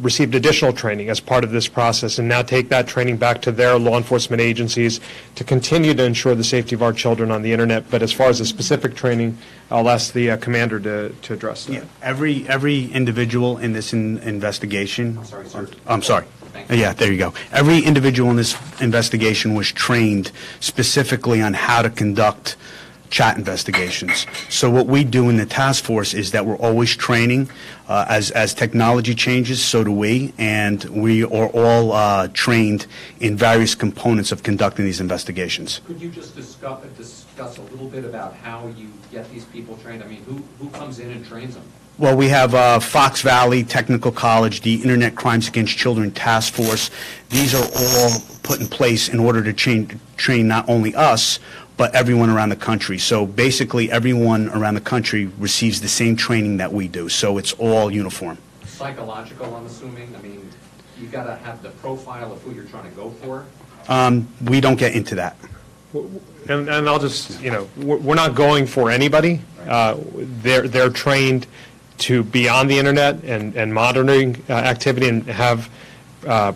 received additional training as part of this process and now take that training back to their law enforcement agencies to continue to ensure the safety of our children on the internet. But as far as the specific training, I'll ask the commander to address that. Yeah, every individual in this investigation. I'm sorry, sir. I'm sorry. Yeah, there you go. Every individual in this investigation was trained specifically on how to conduct chat investigations. So what we do in the task force is that we're always training. As technology changes, so do we, and we are all trained in various components of conducting these investigations. Could you just discuss a little bit about how you get these people trained? I mean, who comes in and trains them? Well, we have Fox Valley Technical College, the Internet Crimes Against Children Task Force. These are all put in place in order to train not only us, but everyone around the country. So basically everyone around the country receives the same training that we do. So it's all uniform. Psychological, I'm assuming? I mean, you got to have the profile of who you're trying to go for? We don't get into that. And I'll just, we're not going for anybody. They're trained to be on the internet and monitoring activity and have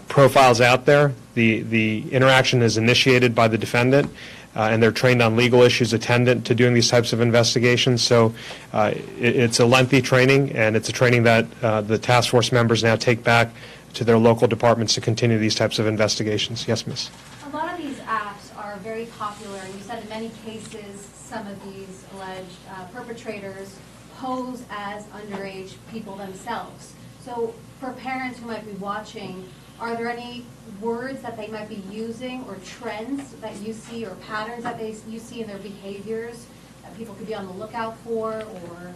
profiles out there. The interaction is initiated by the defendant, and they're trained on legal issues attendant to doing these types of investigations. So it's a lengthy training, and it's a training that the task force members now take back to their local departments to continue these types of investigations. Yes, Miss. A lot of these apps are very popular, and you said in many cases some of these alleged perpetrators pose as underage people themselves. So for parents who might be watching, are there any words that they might be using or trends that you see or patterns that you see in their behaviors that people could be on the lookout for, or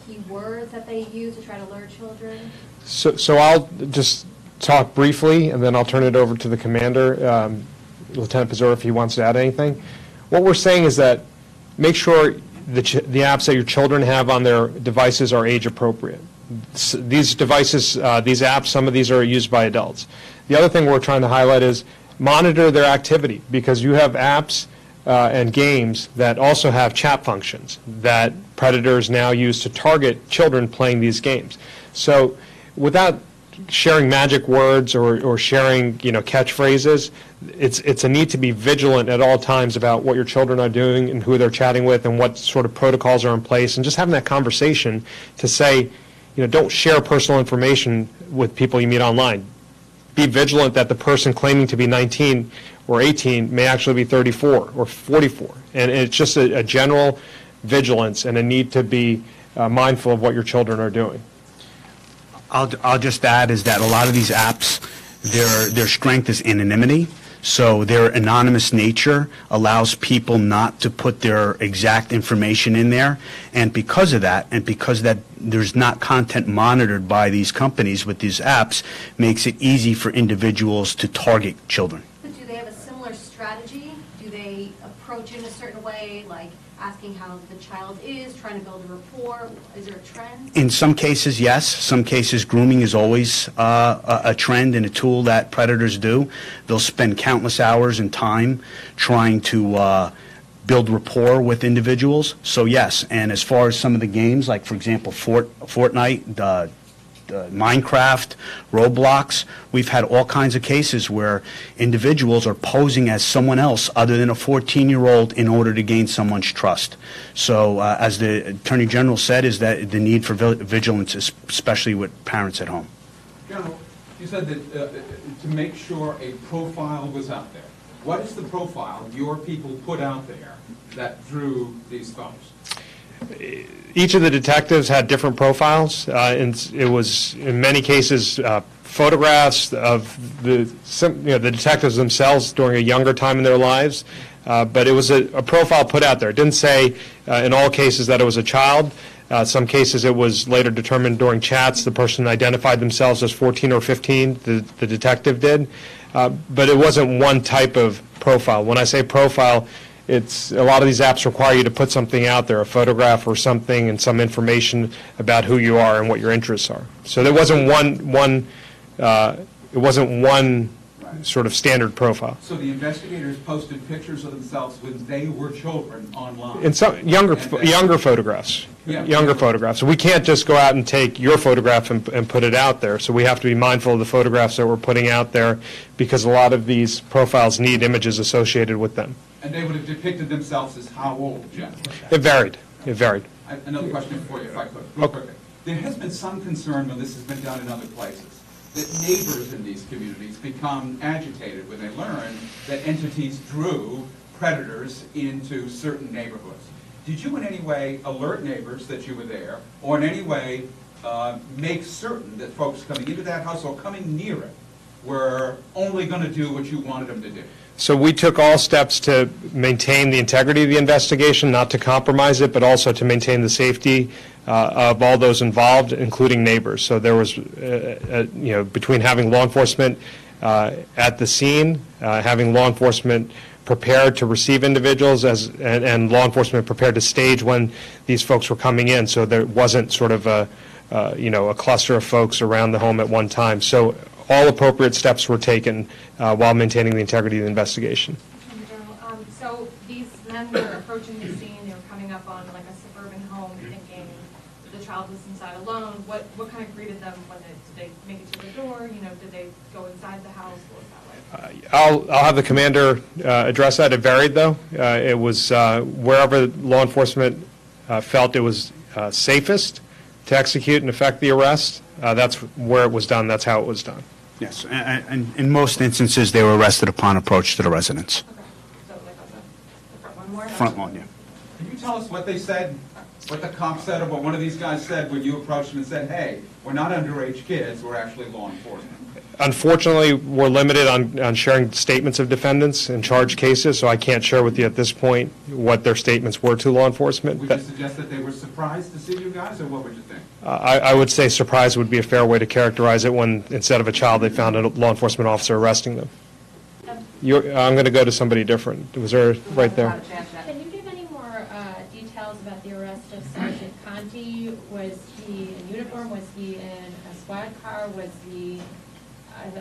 key words that they use to try to lure children? So I'll just talk briefly, and then I'll turn it over to the commander, Lieutenant Pizzurro, if he wants to add anything. What we're saying is that make sure the apps that your children have on their devices are age appropriate. These devices, these apps, some of these are used by adults. The other thing we're trying to highlight is monitor their activity, because you have apps and games that also have chat functions that predators now use to target children playing these games. So without sharing magic words or sharing, catchphrases, it's a need to be vigilant at all times about what your children are doing and who they're chatting with and what sort of protocols are in place, and just having that conversation to say, don't share personal information with people you meet online. Be vigilant that the person claiming to be 19 or 18 may actually be 34 or 44. And it's just a general vigilance and a need to be mindful of what your children are doing. I'll just add is that a lot of these apps, their strength is anonymity. So their anonymous nature allows people not to put their exact information in there. And because of that, and because that there's not content monitored by these companies with these apps, makes it easy for individuals to target children. But do they have a similar strategy? Do they approach it in a certain way, like asking how the child is, trying to build a rapport? Is there a trend? In some cases, yes. Some cases, grooming is always a trend and a tool that predators do. They'll spend countless hours and time trying to build rapport with individuals. So yes, and as far as some of the games, like for example, Fortnite, Minecraft, Roblox, we've had all kinds of cases where individuals are posing as someone else other than a 14-year-old in order to gain someone's trust. So as the Attorney General said, is that the need for vigilance, especially with parents at home. General, you said that to make sure a profile was out there. What is the profile your people put out there that drew these phones? Each of the detectives had different profiles, and it was in many cases photographs of the detectives themselves during a younger time in their lives, but it was a profile put out there. It didn't say in all cases that it was a child. Some cases it was later determined during chats the person identified themselves as 14 or 15, the detective did, but it wasn't one type of profile. When I say profile, it's a lot of these apps require you to put something out there, a photograph or something, and some information about who you are and what your interests are. So there wasn't one sort of standard profile. So the investigators posted pictures of themselves when they were children online. In some younger photographs. Yeah. Younger photographs. So we can't just go out and take your photograph and put it out there. So we have to be mindful of the photographs that we're putting out there, because a lot of these profiles need images associated with them. And they would have depicted themselves as how old, Jeff? It varied. It varied. Another question for you, if I could, real quickly. There has been some concern when this has been done in other places, that neighbors in these communities become agitated when they learn that entities drew predators into certain neighborhoods. Did you in any way alert neighbors that you were there, or in any way make certain that folks coming into that house or coming near it were only going to do what you wanted them to do? So we took all steps to maintain the integrity of the investigation, not to compromise it, but also to maintain the safety of all those involved, including neighbors. So there was, between having law enforcement at the scene, having law enforcement prepared to receive individuals, and law enforcement prepared to stage when these folks were coming in, so there wasn't sort of a cluster of folks around the home at one time. So all appropriate steps were taken while maintaining the integrity of the investigation. So these men were approaching the scene, they were coming up on like a suburban home thinking the child was inside alone. What kind of greeted them when did they make it to the door? Did they go inside the house? What was that like? I'll have the commander address that. It varied, though. It was wherever law enforcement felt it was safest to execute and effect the arrest. That's where it was done. That's how it was done. Yes, and in most instances, they were arrested upon approach to the residence. Okay. So like on the front lawn? Front lawn, yeah. Can you tell us what they said, what the cop said, or what one of these guys said when you approached them and said, hey, we're not underage kids, we're actually law enforcement? Unfortunately, we're limited on sharing statements of defendants in charged cases, so I can't share with you at this point what their statements were to law enforcement. Would you suggest that they were surprised to see you guys, or what would you think? I would say surprise would be a fair way to characterize it when, instead of a child, they found a law enforcement officer arresting them. I'm going to go to somebody different. Was there right there? Can you give any more details about the arrest of Sergeant Conti? Was he in uniform? Was he in a squad car? Was he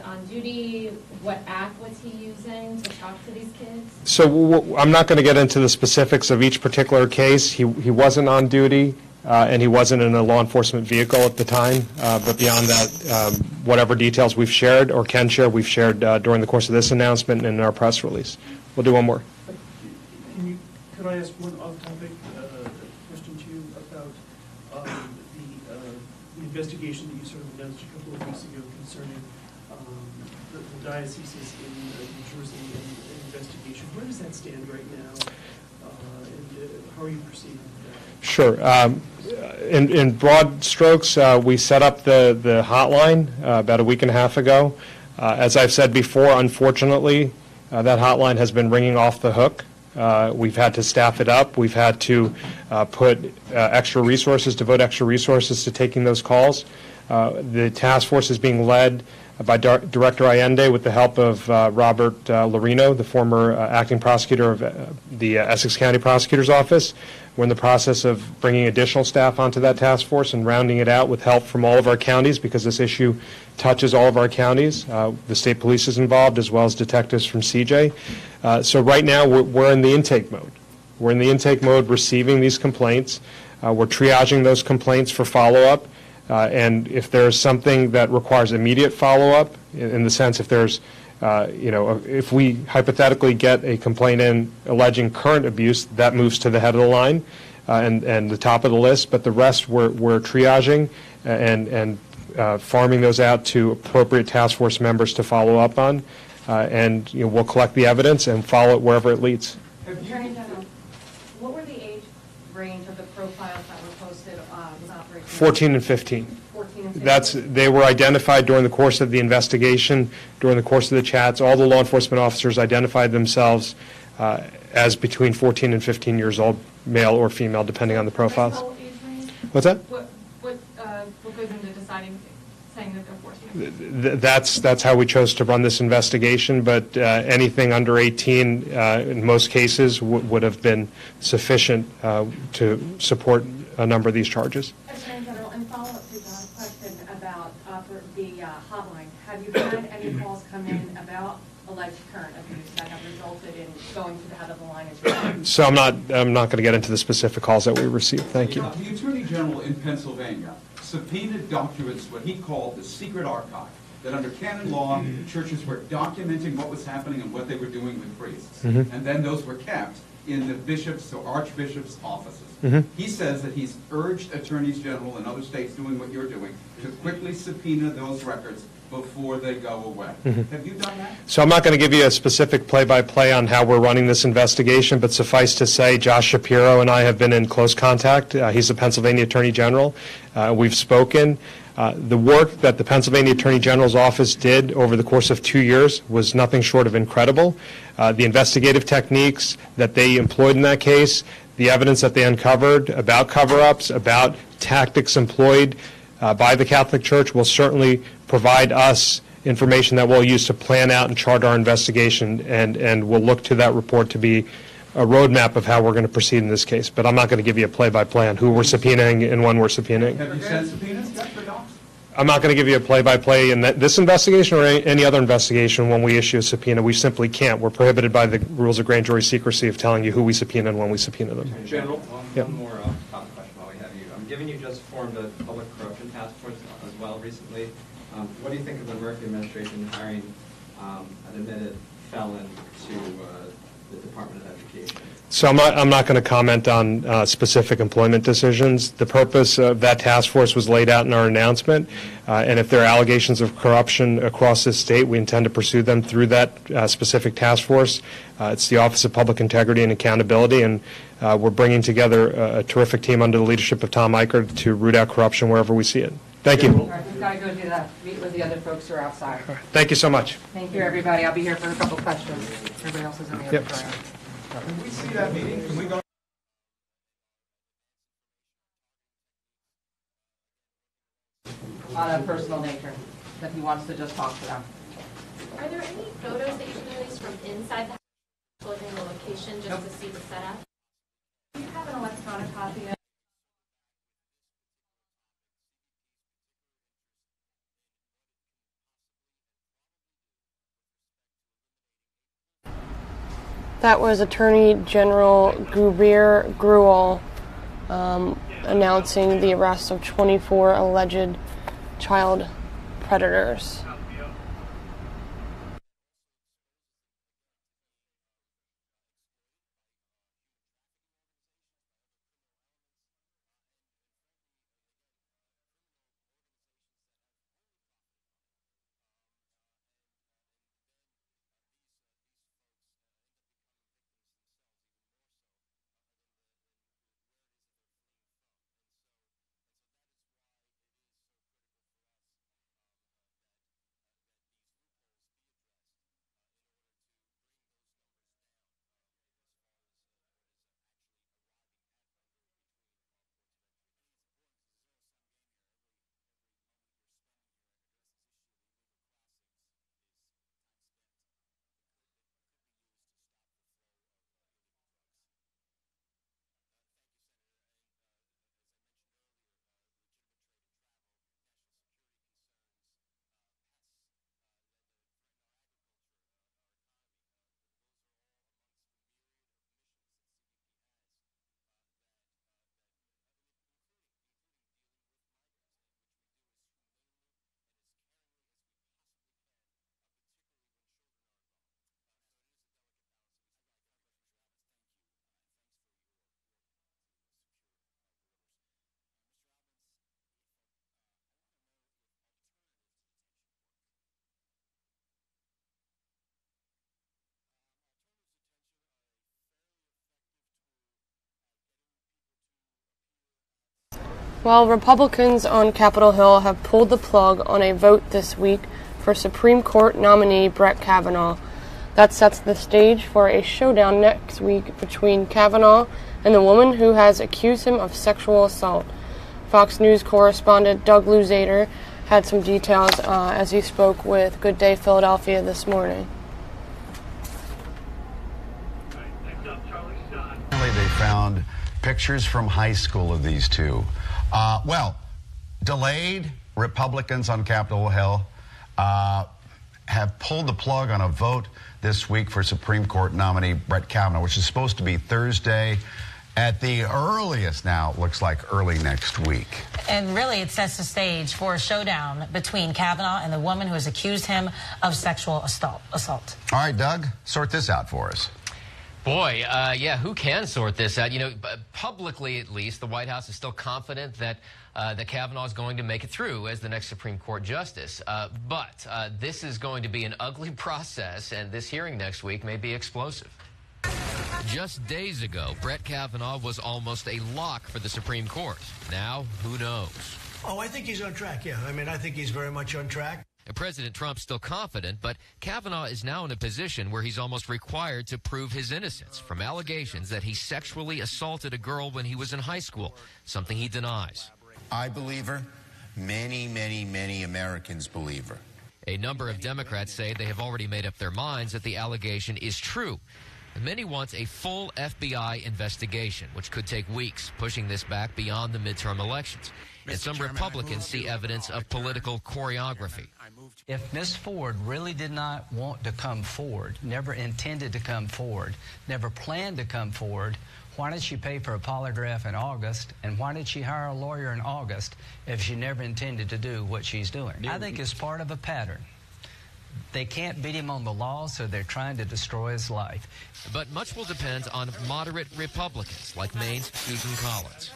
on duty? What app was he using to talk to these kids? So I'm not going to get into the specifics of each particular case. He wasn't on duty, and he wasn't in a law enforcement vehicle at the time. But beyond that, whatever details we've shared or can share, we've shared during the course of this announcement and in our press release. We'll do one more. Could I ask one off-topic question to you about the investigation that you sort of announced a couple of weeks ago concerning the dioceses in New Jersey and investigation? Where does that stand right now, and how are you proceeding with that? Sure. In broad strokes, we set up the hotline about a week and a half ago. As I've said before, unfortunately, that hotline has been ringing off the hook. We've had to staff it up. We've had to put extra resources, devote extra resources to taking those calls. The task force is being led by Director Allende with the help of Robert Lorino, the former acting prosecutor of the Essex County Prosecutor's Office. We're in the process of bringing additional staff onto that task force and rounding it out with help from all of our counties, because this issue touches all of our counties. The state police is involved, as well as detectives from CJ. So right now we're in the intake mode. We're in the intake mode receiving these complaints. We're triaging those complaints for follow-up. And if there's something that requires immediate follow-up, in the sense if there's, if we hypothetically get a complaint in alleging current abuse, that moves to the head of the line and the top of the list. But the rest we're triaging and farming those out to appropriate task force members to follow up on. And we'll collect the evidence and follow it wherever it leads. Attorney General, what were the age range of the profiles that were posted with Operation? 14 and 15. 14 and 15. They were identified during the course of the investigation, during the course of the chats. All the law enforcement officers identified themselves as between 14 and 15 years old, male or female, depending on the profiles. What's that? What goes into deciding, saying that they're 14? That's how we chose to run this investigation, but anything under 18 in most cases would have been sufficient to support a number of these charges. Attorney General, in follow-up to John's question about the hotline, have you had any calls come in about alleged current abuse that have resulted in going to the head of the line as well? So I'm not going to get into the specific calls that we received. Thank you. The Attorney General in Pennsylvania subpoenaed documents, what he called the secret archive, that under canon law, churches were documenting what was happening and what they were doing with priests. Mm-hmm. And then those were kept in the bishops' or archbishops' offices. Mm-hmm. He says that he's urged attorneys general in other states doing what you're doing to quickly subpoena those records before they go away. Mm-hmm. Have you done that? So I'm not going to give you a specific play-by-play on how we're running this investigation, but suffice to say, Josh Shapiro and I have been in close contact. He's the Pennsylvania Attorney General. We've spoken. The work that the Pennsylvania Attorney General's office did over the course of 2 years was nothing short of incredible. The investigative techniques that they employed in that case, the evidence that they uncovered about cover-ups, about tactics employed by the Catholic Church will certainly provide us information that we'll use to plan out and chart our investigation, and we'll look to that report to be a roadmap of how we're going to proceed in this case. But I'm not going to give you a play-by-play on who we're subpoenaing and when we're subpoenaing. Have you sent subpoenas yet for docs? I'm not going to give you a play-by-play in this investigation or any other investigation when we issue a subpoena. We simply can't. We're prohibited by the rules of grand jury secrecy of telling you who we subpoena and when we subpoena them. General, one more topic question while we have you. Given you just formed a public corruption task force as well recently, what do you think of the Murphy administration hiring an admitted felon to the Department of Education? So I'm not going to comment on specific employment decisions. The purpose of that task force was laid out in our announcement, and if there are allegations of corruption across this state, we intend to pursue them through that specific task force. It's the Office of Public Integrity and Accountability, and we're bringing together a terrific team under the leadership of Tom Eichert to root out corruption wherever we see it. Thank you. All right, we've got to go do that. Meet with the other folks who are outside. Thank you so much. Thank you, everybody. I'll be here for a couple questions. Everybody else is in the other room. Can we see that meeting? Can we go? On a personal nature, that he wants to just talk to them. Are there any photos that you can release from inside the house in the location just to see the setup? Do you have an electronic copy of That was Attorney General Gabriel Grewal announcing the arrest of 24 alleged child predators. Well, Republicans on Capitol Hill have pulled the plug on a vote this week for Supreme Court nominee Brett Kavanaugh. That sets the stage for a showdown next week between Kavanaugh and the woman who has accused him of sexual assault. Fox News correspondent Doug Luzader had some details as he spoke with Good Day Philadelphia this morning. They found pictures from high school of these two. Delayed. Republicans on Capitol Hill have pulled the plug on a vote this week for Supreme Court nominee Brett Kavanaugh, which is supposed to be Thursday at the earliest now, it looks like early next week. And really, it sets the stage for a showdown between Kavanaugh and the woman who has accused him of sexual assault. All right, Doug, sort this out for us. Boy, yeah, who can sort this out? You know, publicly at least, the White House is still confident that that Kavanaugh is going to make it through as the next Supreme Court justice. But this is going to be an ugly process, and this hearing next week may be explosive. Just days ago, Brett Kavanaugh was almost a lock for the Supreme Court. Now, who knows? Oh, I think he's on track, yeah. I mean, I think he's very much on track. President Trump's still confident, but Kavanaugh is now in a position where he's almost required to prove his innocence from allegations that he sexually assaulted a girl when he was in high school, something he denies. I believe her. Many, many, many Americans believe her. A number of Democrats say they have already made up their minds that the allegation is true. Many want a full FBI investigation, which could take weeks, pushing this back beyond the midterm elections. And some Republicans see evidence of political choreography. If Ms. Ford really did not want to come forward, never intended to come forward, never planned to come forward, why did she pay for a polygraph in August, and why did she hire a lawyer in August if she never intended to do what she's doing? I think it's part of a pattern. They can't beat him on the law, so they're trying to destroy his life. But much will depend on moderate Republicans like Maine's Susan Collins.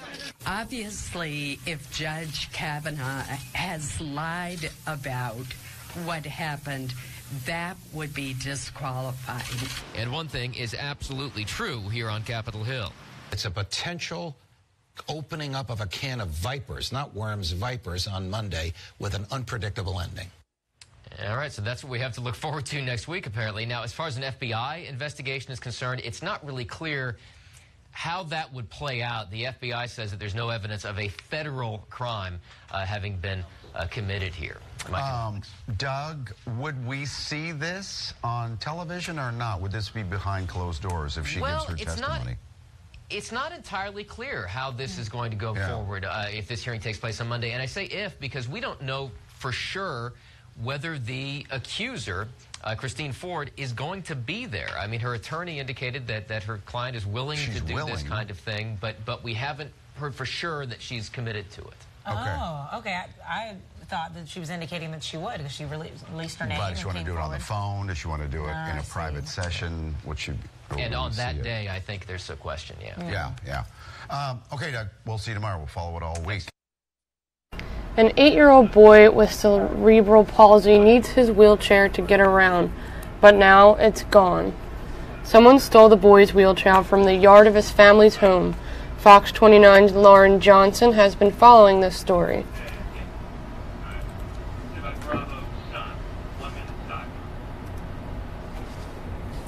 Obviously, if Judge Kavanaugh has lied about what happened, that would be disqualifying. And one thing is absolutely true here on Capitol Hill. It's a potential opening up of a can of vipers, not worms, vipers, on Monday with an unpredictable ending. All right, so that's what we have to look forward to next week, apparently. Now, as far as an FBI investigation is concerned, it's not really clear how that would play out. The FBI says that there's no evidence of a federal crime having been committed here. Doug, would we see this on television or not? Would this be behind closed doors if she gives her testimony? it's not entirely clear how this is going to go forward if this hearing takes place on Monday. And I say if because we don't know for sure whether the accuser, Christine Ford, is going to be there. I mean, her attorney indicated that her client is willing to do this kind of thing, but we haven't heard for sure that she's committed to it. Oh, okay. I thought that she was indicating that she would because she released her name. But does she want to do it on the phone? Does she want to do it in a private session? What should and on that day, I think there's a question, Yeah. Okay, Doug, we'll see you tomorrow. We'll follow it all week. An 8-year-old boy with cerebral palsy needs his wheelchair to get around, but now it's gone. Someone stole the boy's wheelchair from the yard of his family's home. Fox 29's Lauren Johnson has been following this story.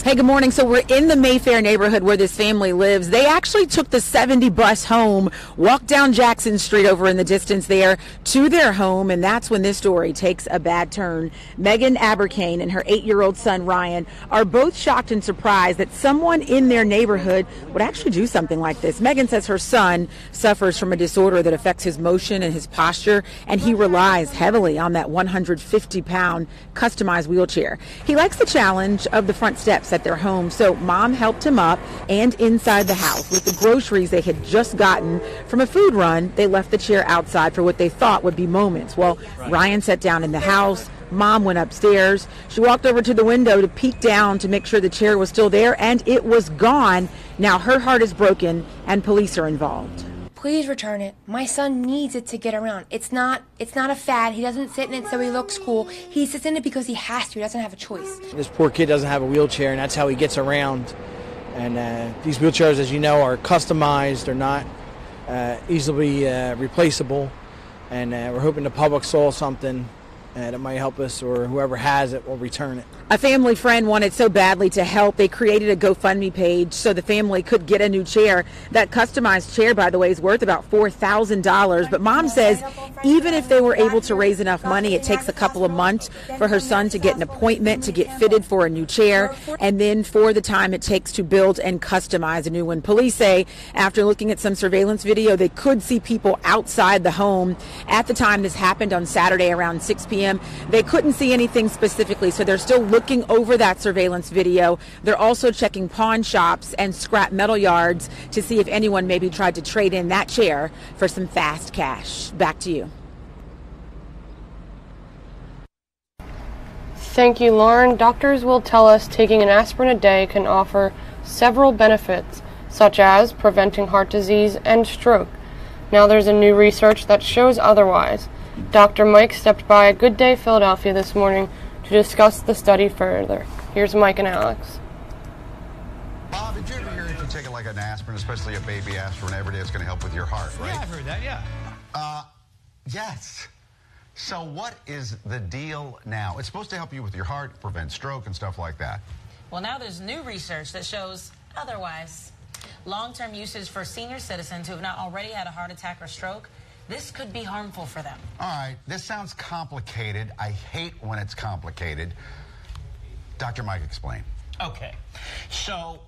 Hey, good morning. So we're in the Mayfair neighborhood where this family lives. They actually took the 70 bus home, walked down Jackson Street over in the distance there to their home, and that's when this story takes a bad turn. Megan Abercane and her 8-year-old son Ryan are both shocked and surprised that someone in their neighborhood would actually do something like this. Megan says her son suffers from a disorder that affects his motion and his posture, and he relies heavily on that 150-pound customized wheelchair. He likes the challenge of the front steps at their home, so mom helped him up and inside the house with the groceries they had just gotten from a food run. They left the chair outside for what they thought would be moments. Well, Ryan sat down in the house. Mom went upstairs. She walked over to the window to peek down to make sure the chair was still there, and it was gone. Now her heart is broken and police are involved. Please return it. My son needs it to get around. It's not a fad. He doesn't sit in it so he looks cool. He sits in it because he has to. He doesn't have a choice. This poor kid doesn't have a wheelchair, and that's how he gets around. And these wheelchairs, as you know, are customized. They're not easily replaceable. And we're hoping the public saw something that might help us, or whoever has it will return it. A family friend wanted so badly to help, they created a GoFundMe page so the family could get a new chair. That customized chair, by the way, is worth about $4,000. But mom says even if they were able to raise enough money, it takes a couple of months for her son to get an appointment to get fitted for a new chair, and then for the time it takes to build and customize a new one. Police say after looking at some surveillance video, they could see people outside the home at the time this happened on Saturday around 6 p.m. They couldn't see anything specifically, so they're still looking over that surveillance video. They're also checking pawn shops and scrap metal yards to see if anyone maybe tried to trade in that chair for some fast cash. Back to you. Thank you, Lauren. Doctors will tell us taking an aspirin a day can offer several benefits, such as preventing heart disease and stroke. Now there's a new research that shows otherwise. Dr. Mike stepped by a Good Day Philadelphia this morning to discuss the study further. Here's Mike and Alex. Bob, did you ever hear if you take like an aspirin, especially a baby aspirin every day, it's going to help with your heart, right? Yeah, I've heard that, yeah. Yes. So what is the deal now? It's supposed to help you with your heart, prevent stroke and stuff like that. Well, now there's new research that shows otherwise. Long-term usage for senior citizens who have not already had a heart attack or stroke, this could be harmful for them. All right, this sounds complicated. I hate when it's complicated. Dr. Mike, explain. Okay, so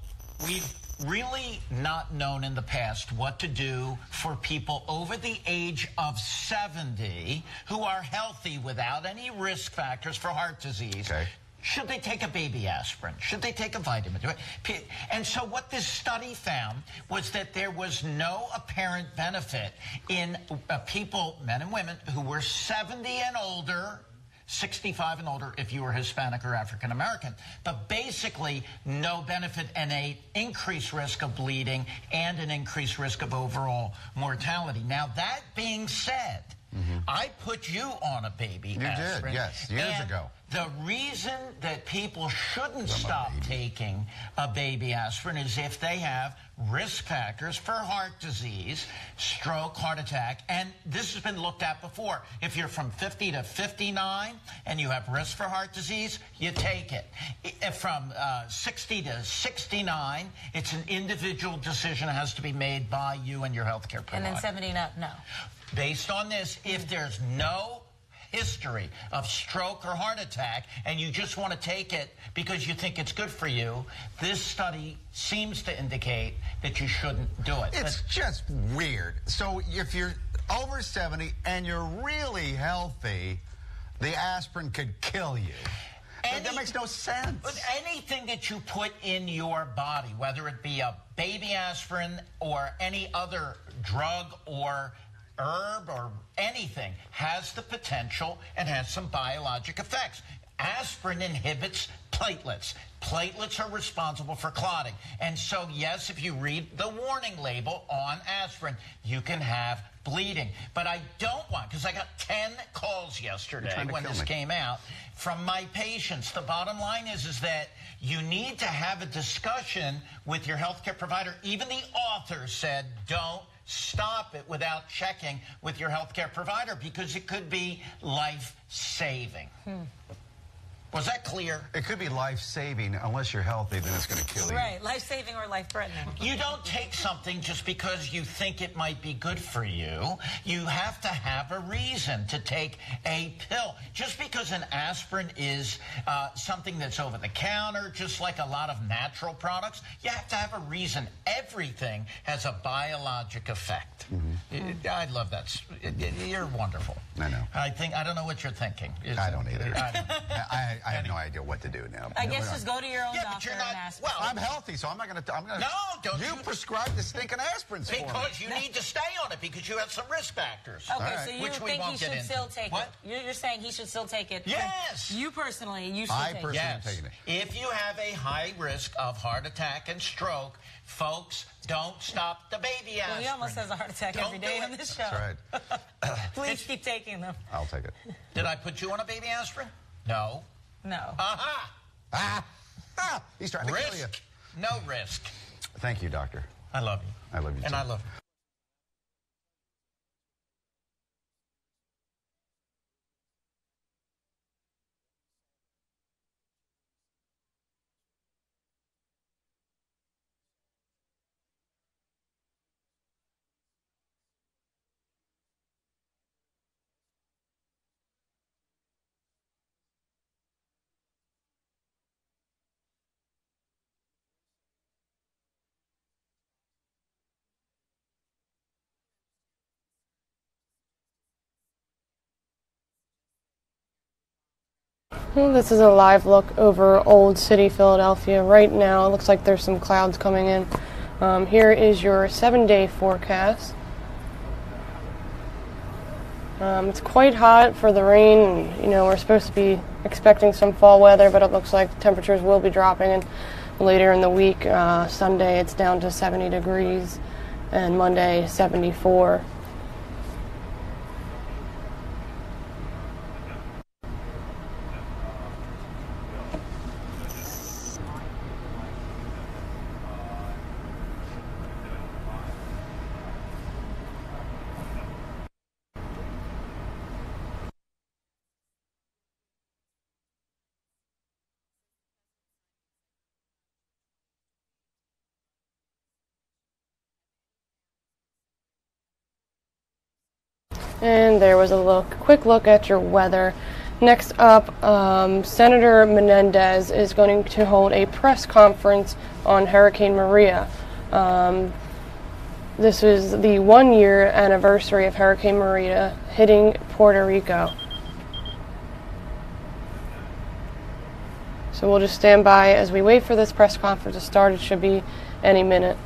we've really not known in the past what to do for people over the age of 70 who are healthy without any risk factors for heart disease. Okay. Should they take a baby aspirin? Should they take a vitamin? And so what this study found was that there was no apparent benefit in people, men and women, who were 70 and older, 65 and older if you were Hispanic or African American, but basically no benefit and an increased risk of bleeding and an increased risk of overall mortality. Now, that being said, I put you on a baby aspirin. You did, yes, years ago. The reason that people shouldn't stop taking a baby aspirin is if they have risk factors for heart disease, stroke, heart attack, and this has been looked at before. If you're from 50 to 59 and you have risk for heart disease, you take it. From 60 to 69, it's an individual decision that has to be made by you and your healthcare provider. And then 70 and up, no. Based on this, if there's no history of stroke or heart attack, and you just want to take it because you think it's good for you, this study seems to indicate that you shouldn't do it. It's just weird. So if you're over 70 and you're really healthy, the aspirin could kill you. That makes no sense. But anything that you put in your body, whether it be a baby aspirin or any other drug or herb or anything, has the potential and has some biologic effects. Aspirin inhibits platelets. Platelets are responsible for clotting. And so, yes, if you read the warning label on aspirin, you can have bleeding. But I don't want, because I got 10 calls yesterday when this came out from my patients. The bottom line is that you need to have a discussion with your healthcare provider. Even the author said, don't stop it without checking with your healthcare provider, because it could be life-saving. Was that clear? It could be life-saving. Unless you're healthy, then it's going to kill you. Right, life-saving or life-threatening. You don't take something just because you think it might be good for you. You have to have a reason to take a pill. Just because an aspirin is something that's over the counter, just like a lot of natural products, you have to have a reason. Everything has a biologic effect. I love that. You're wonderful. I know. I don't know what you're thinking. I don't either. I have no idea what to do now. I guess just go to your own doctor and ask. Well, I'm healthy, so I'm not going to. No, don't you prescribe the stinking aspirin for me. Because you need to stay on it because you have some risk factors. Okay, so you think he should still take it? You're saying he should still take it? Yes. You personally, you should take it. Yes. If you have a high risk of heart attack and stroke, folks, don't stop the baby aspirin. Well, he almost has a heart attack every day on this show. That's right. Please keep taking them. I'll take it. Did I put you on a baby aspirin? No. No. He's trying to kill you. No risk. Thank you, doctor. I love you. I love you too. And I love you. Well, this is a live look over Old City, Philadelphia. Right now, it looks like there's some clouds coming in. Here is your 7-day forecast. It's quite hot for the rain. And, you know, we're supposed to be expecting some fall weather, but it looks like temperatures will be dropping. And later in the week, Sunday, it's down to 70 degrees, and Monday, 74. And there was a quick look at your weather. Next up, Senator Menendez is going to hold a press conference on Hurricane Maria. This is the 1-year anniversary of Hurricane Maria hitting Puerto Rico. So we'll just stand by as we wait for this press conference to start. It should be any minute.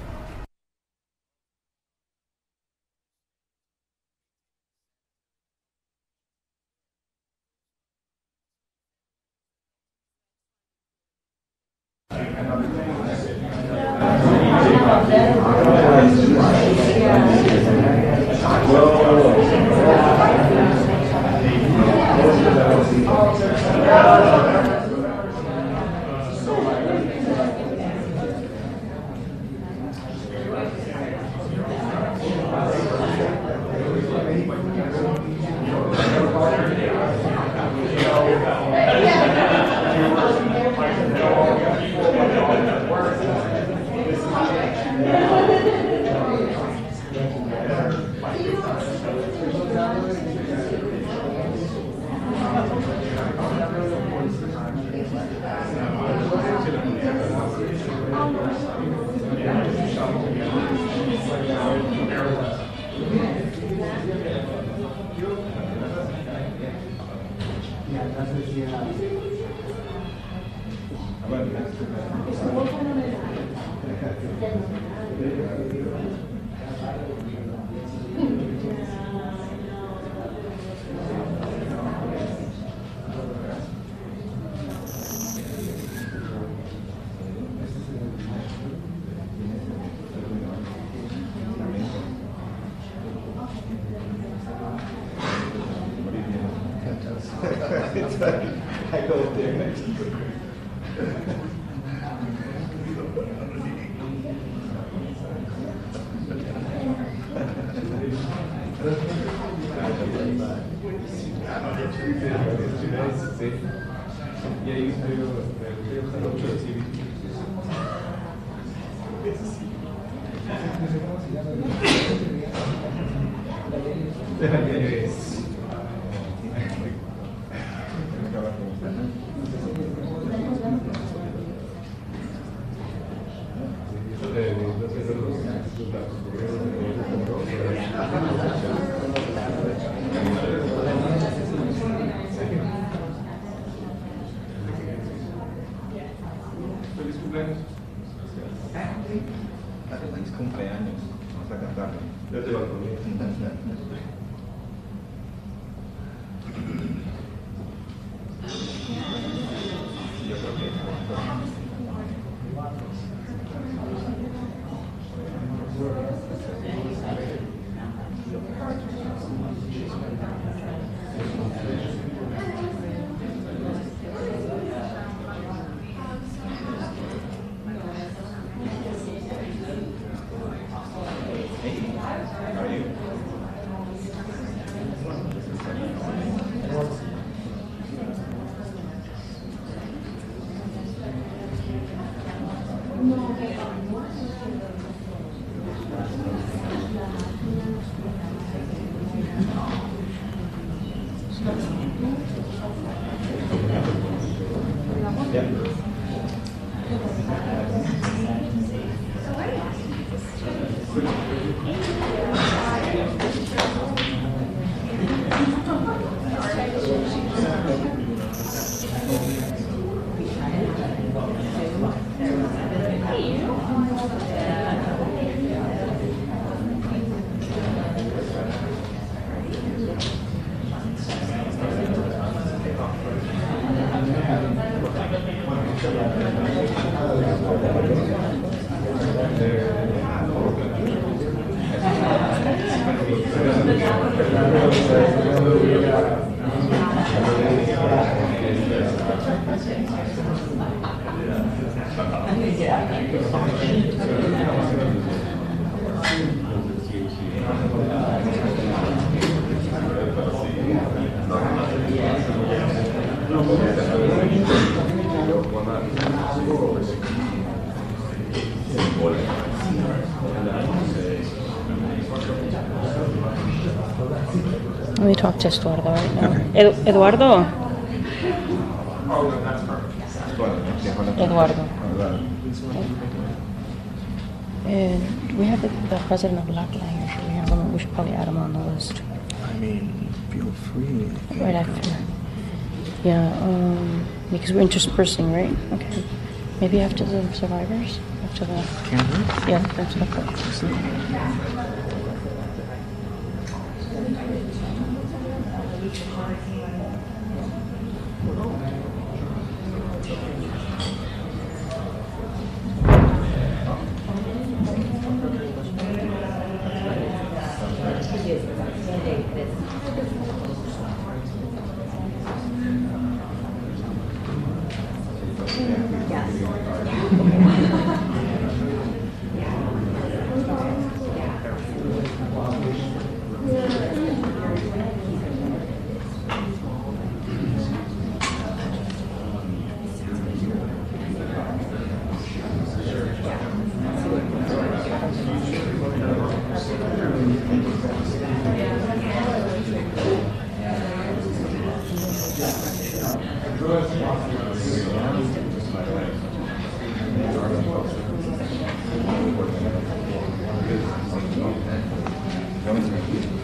I go up there next to the Feliz cumpleaños. Vamos a cantar. Yo te lo prometo. Yo creo que Let me talk to Eduardo right now. Eduardo? Eduardo. And we have the president of Black Language here. We should probably add him on the list. I mean, feel free. Right after. Yeah, because we're interspersing, right? Okay. Maybe after the survivors? After the... Canada? Yeah, that's what I thought.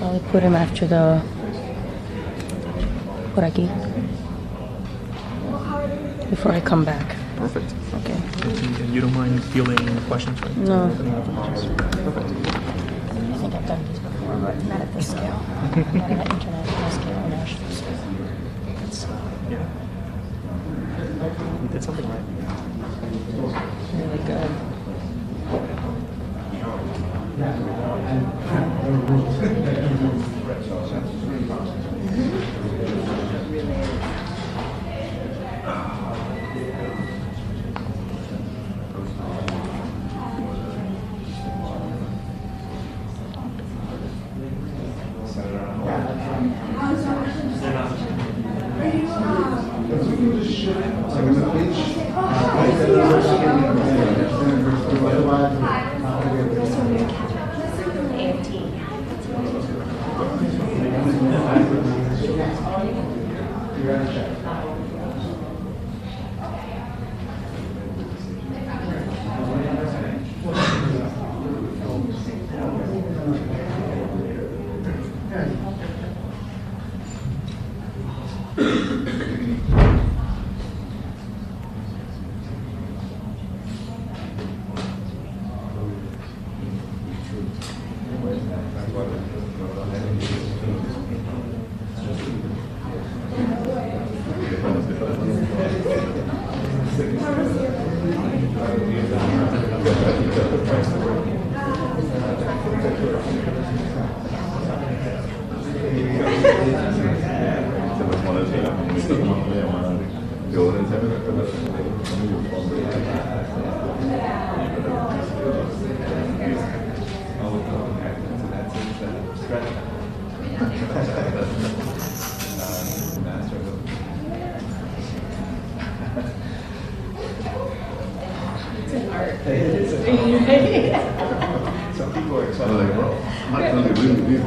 I'll put him after the... Por aquí. Before I come back. Perfect. Okay. And you don't mind fielding questions, right? No. Perfect. I think I've done these before, but not at this scale. Not at an international scale or national scale. Yeah. You did something right. Really good. Some people are excited. Like, bro, I'm not going to really be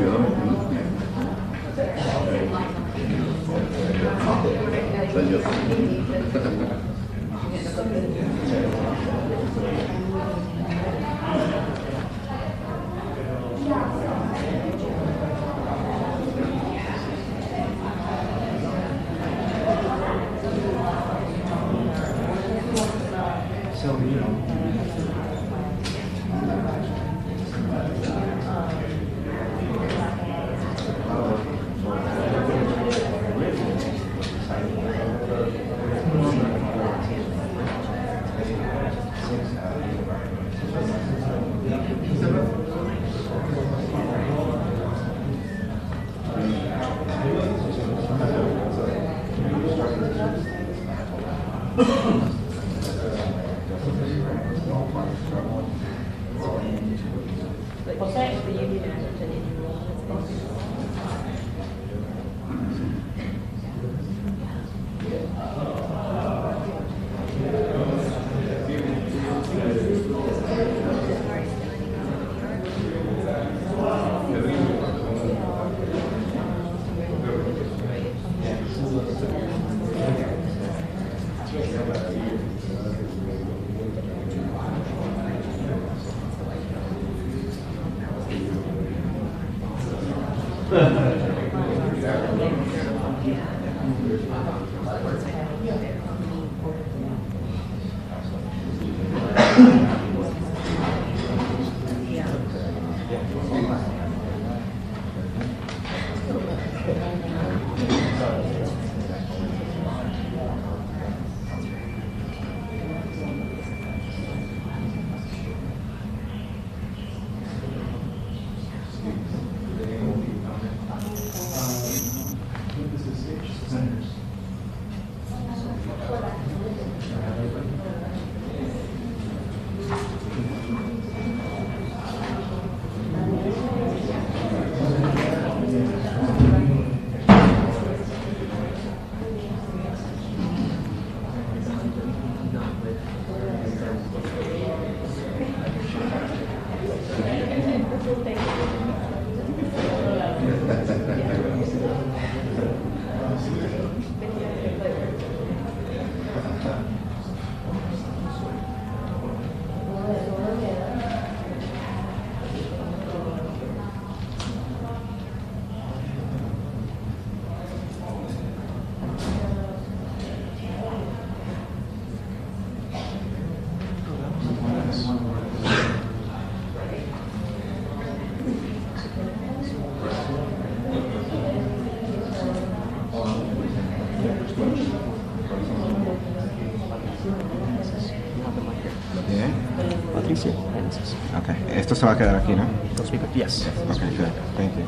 Patricia. Okay. Esto se va a quedar aquí, ¿no? Yes. Okay, good. Thank you.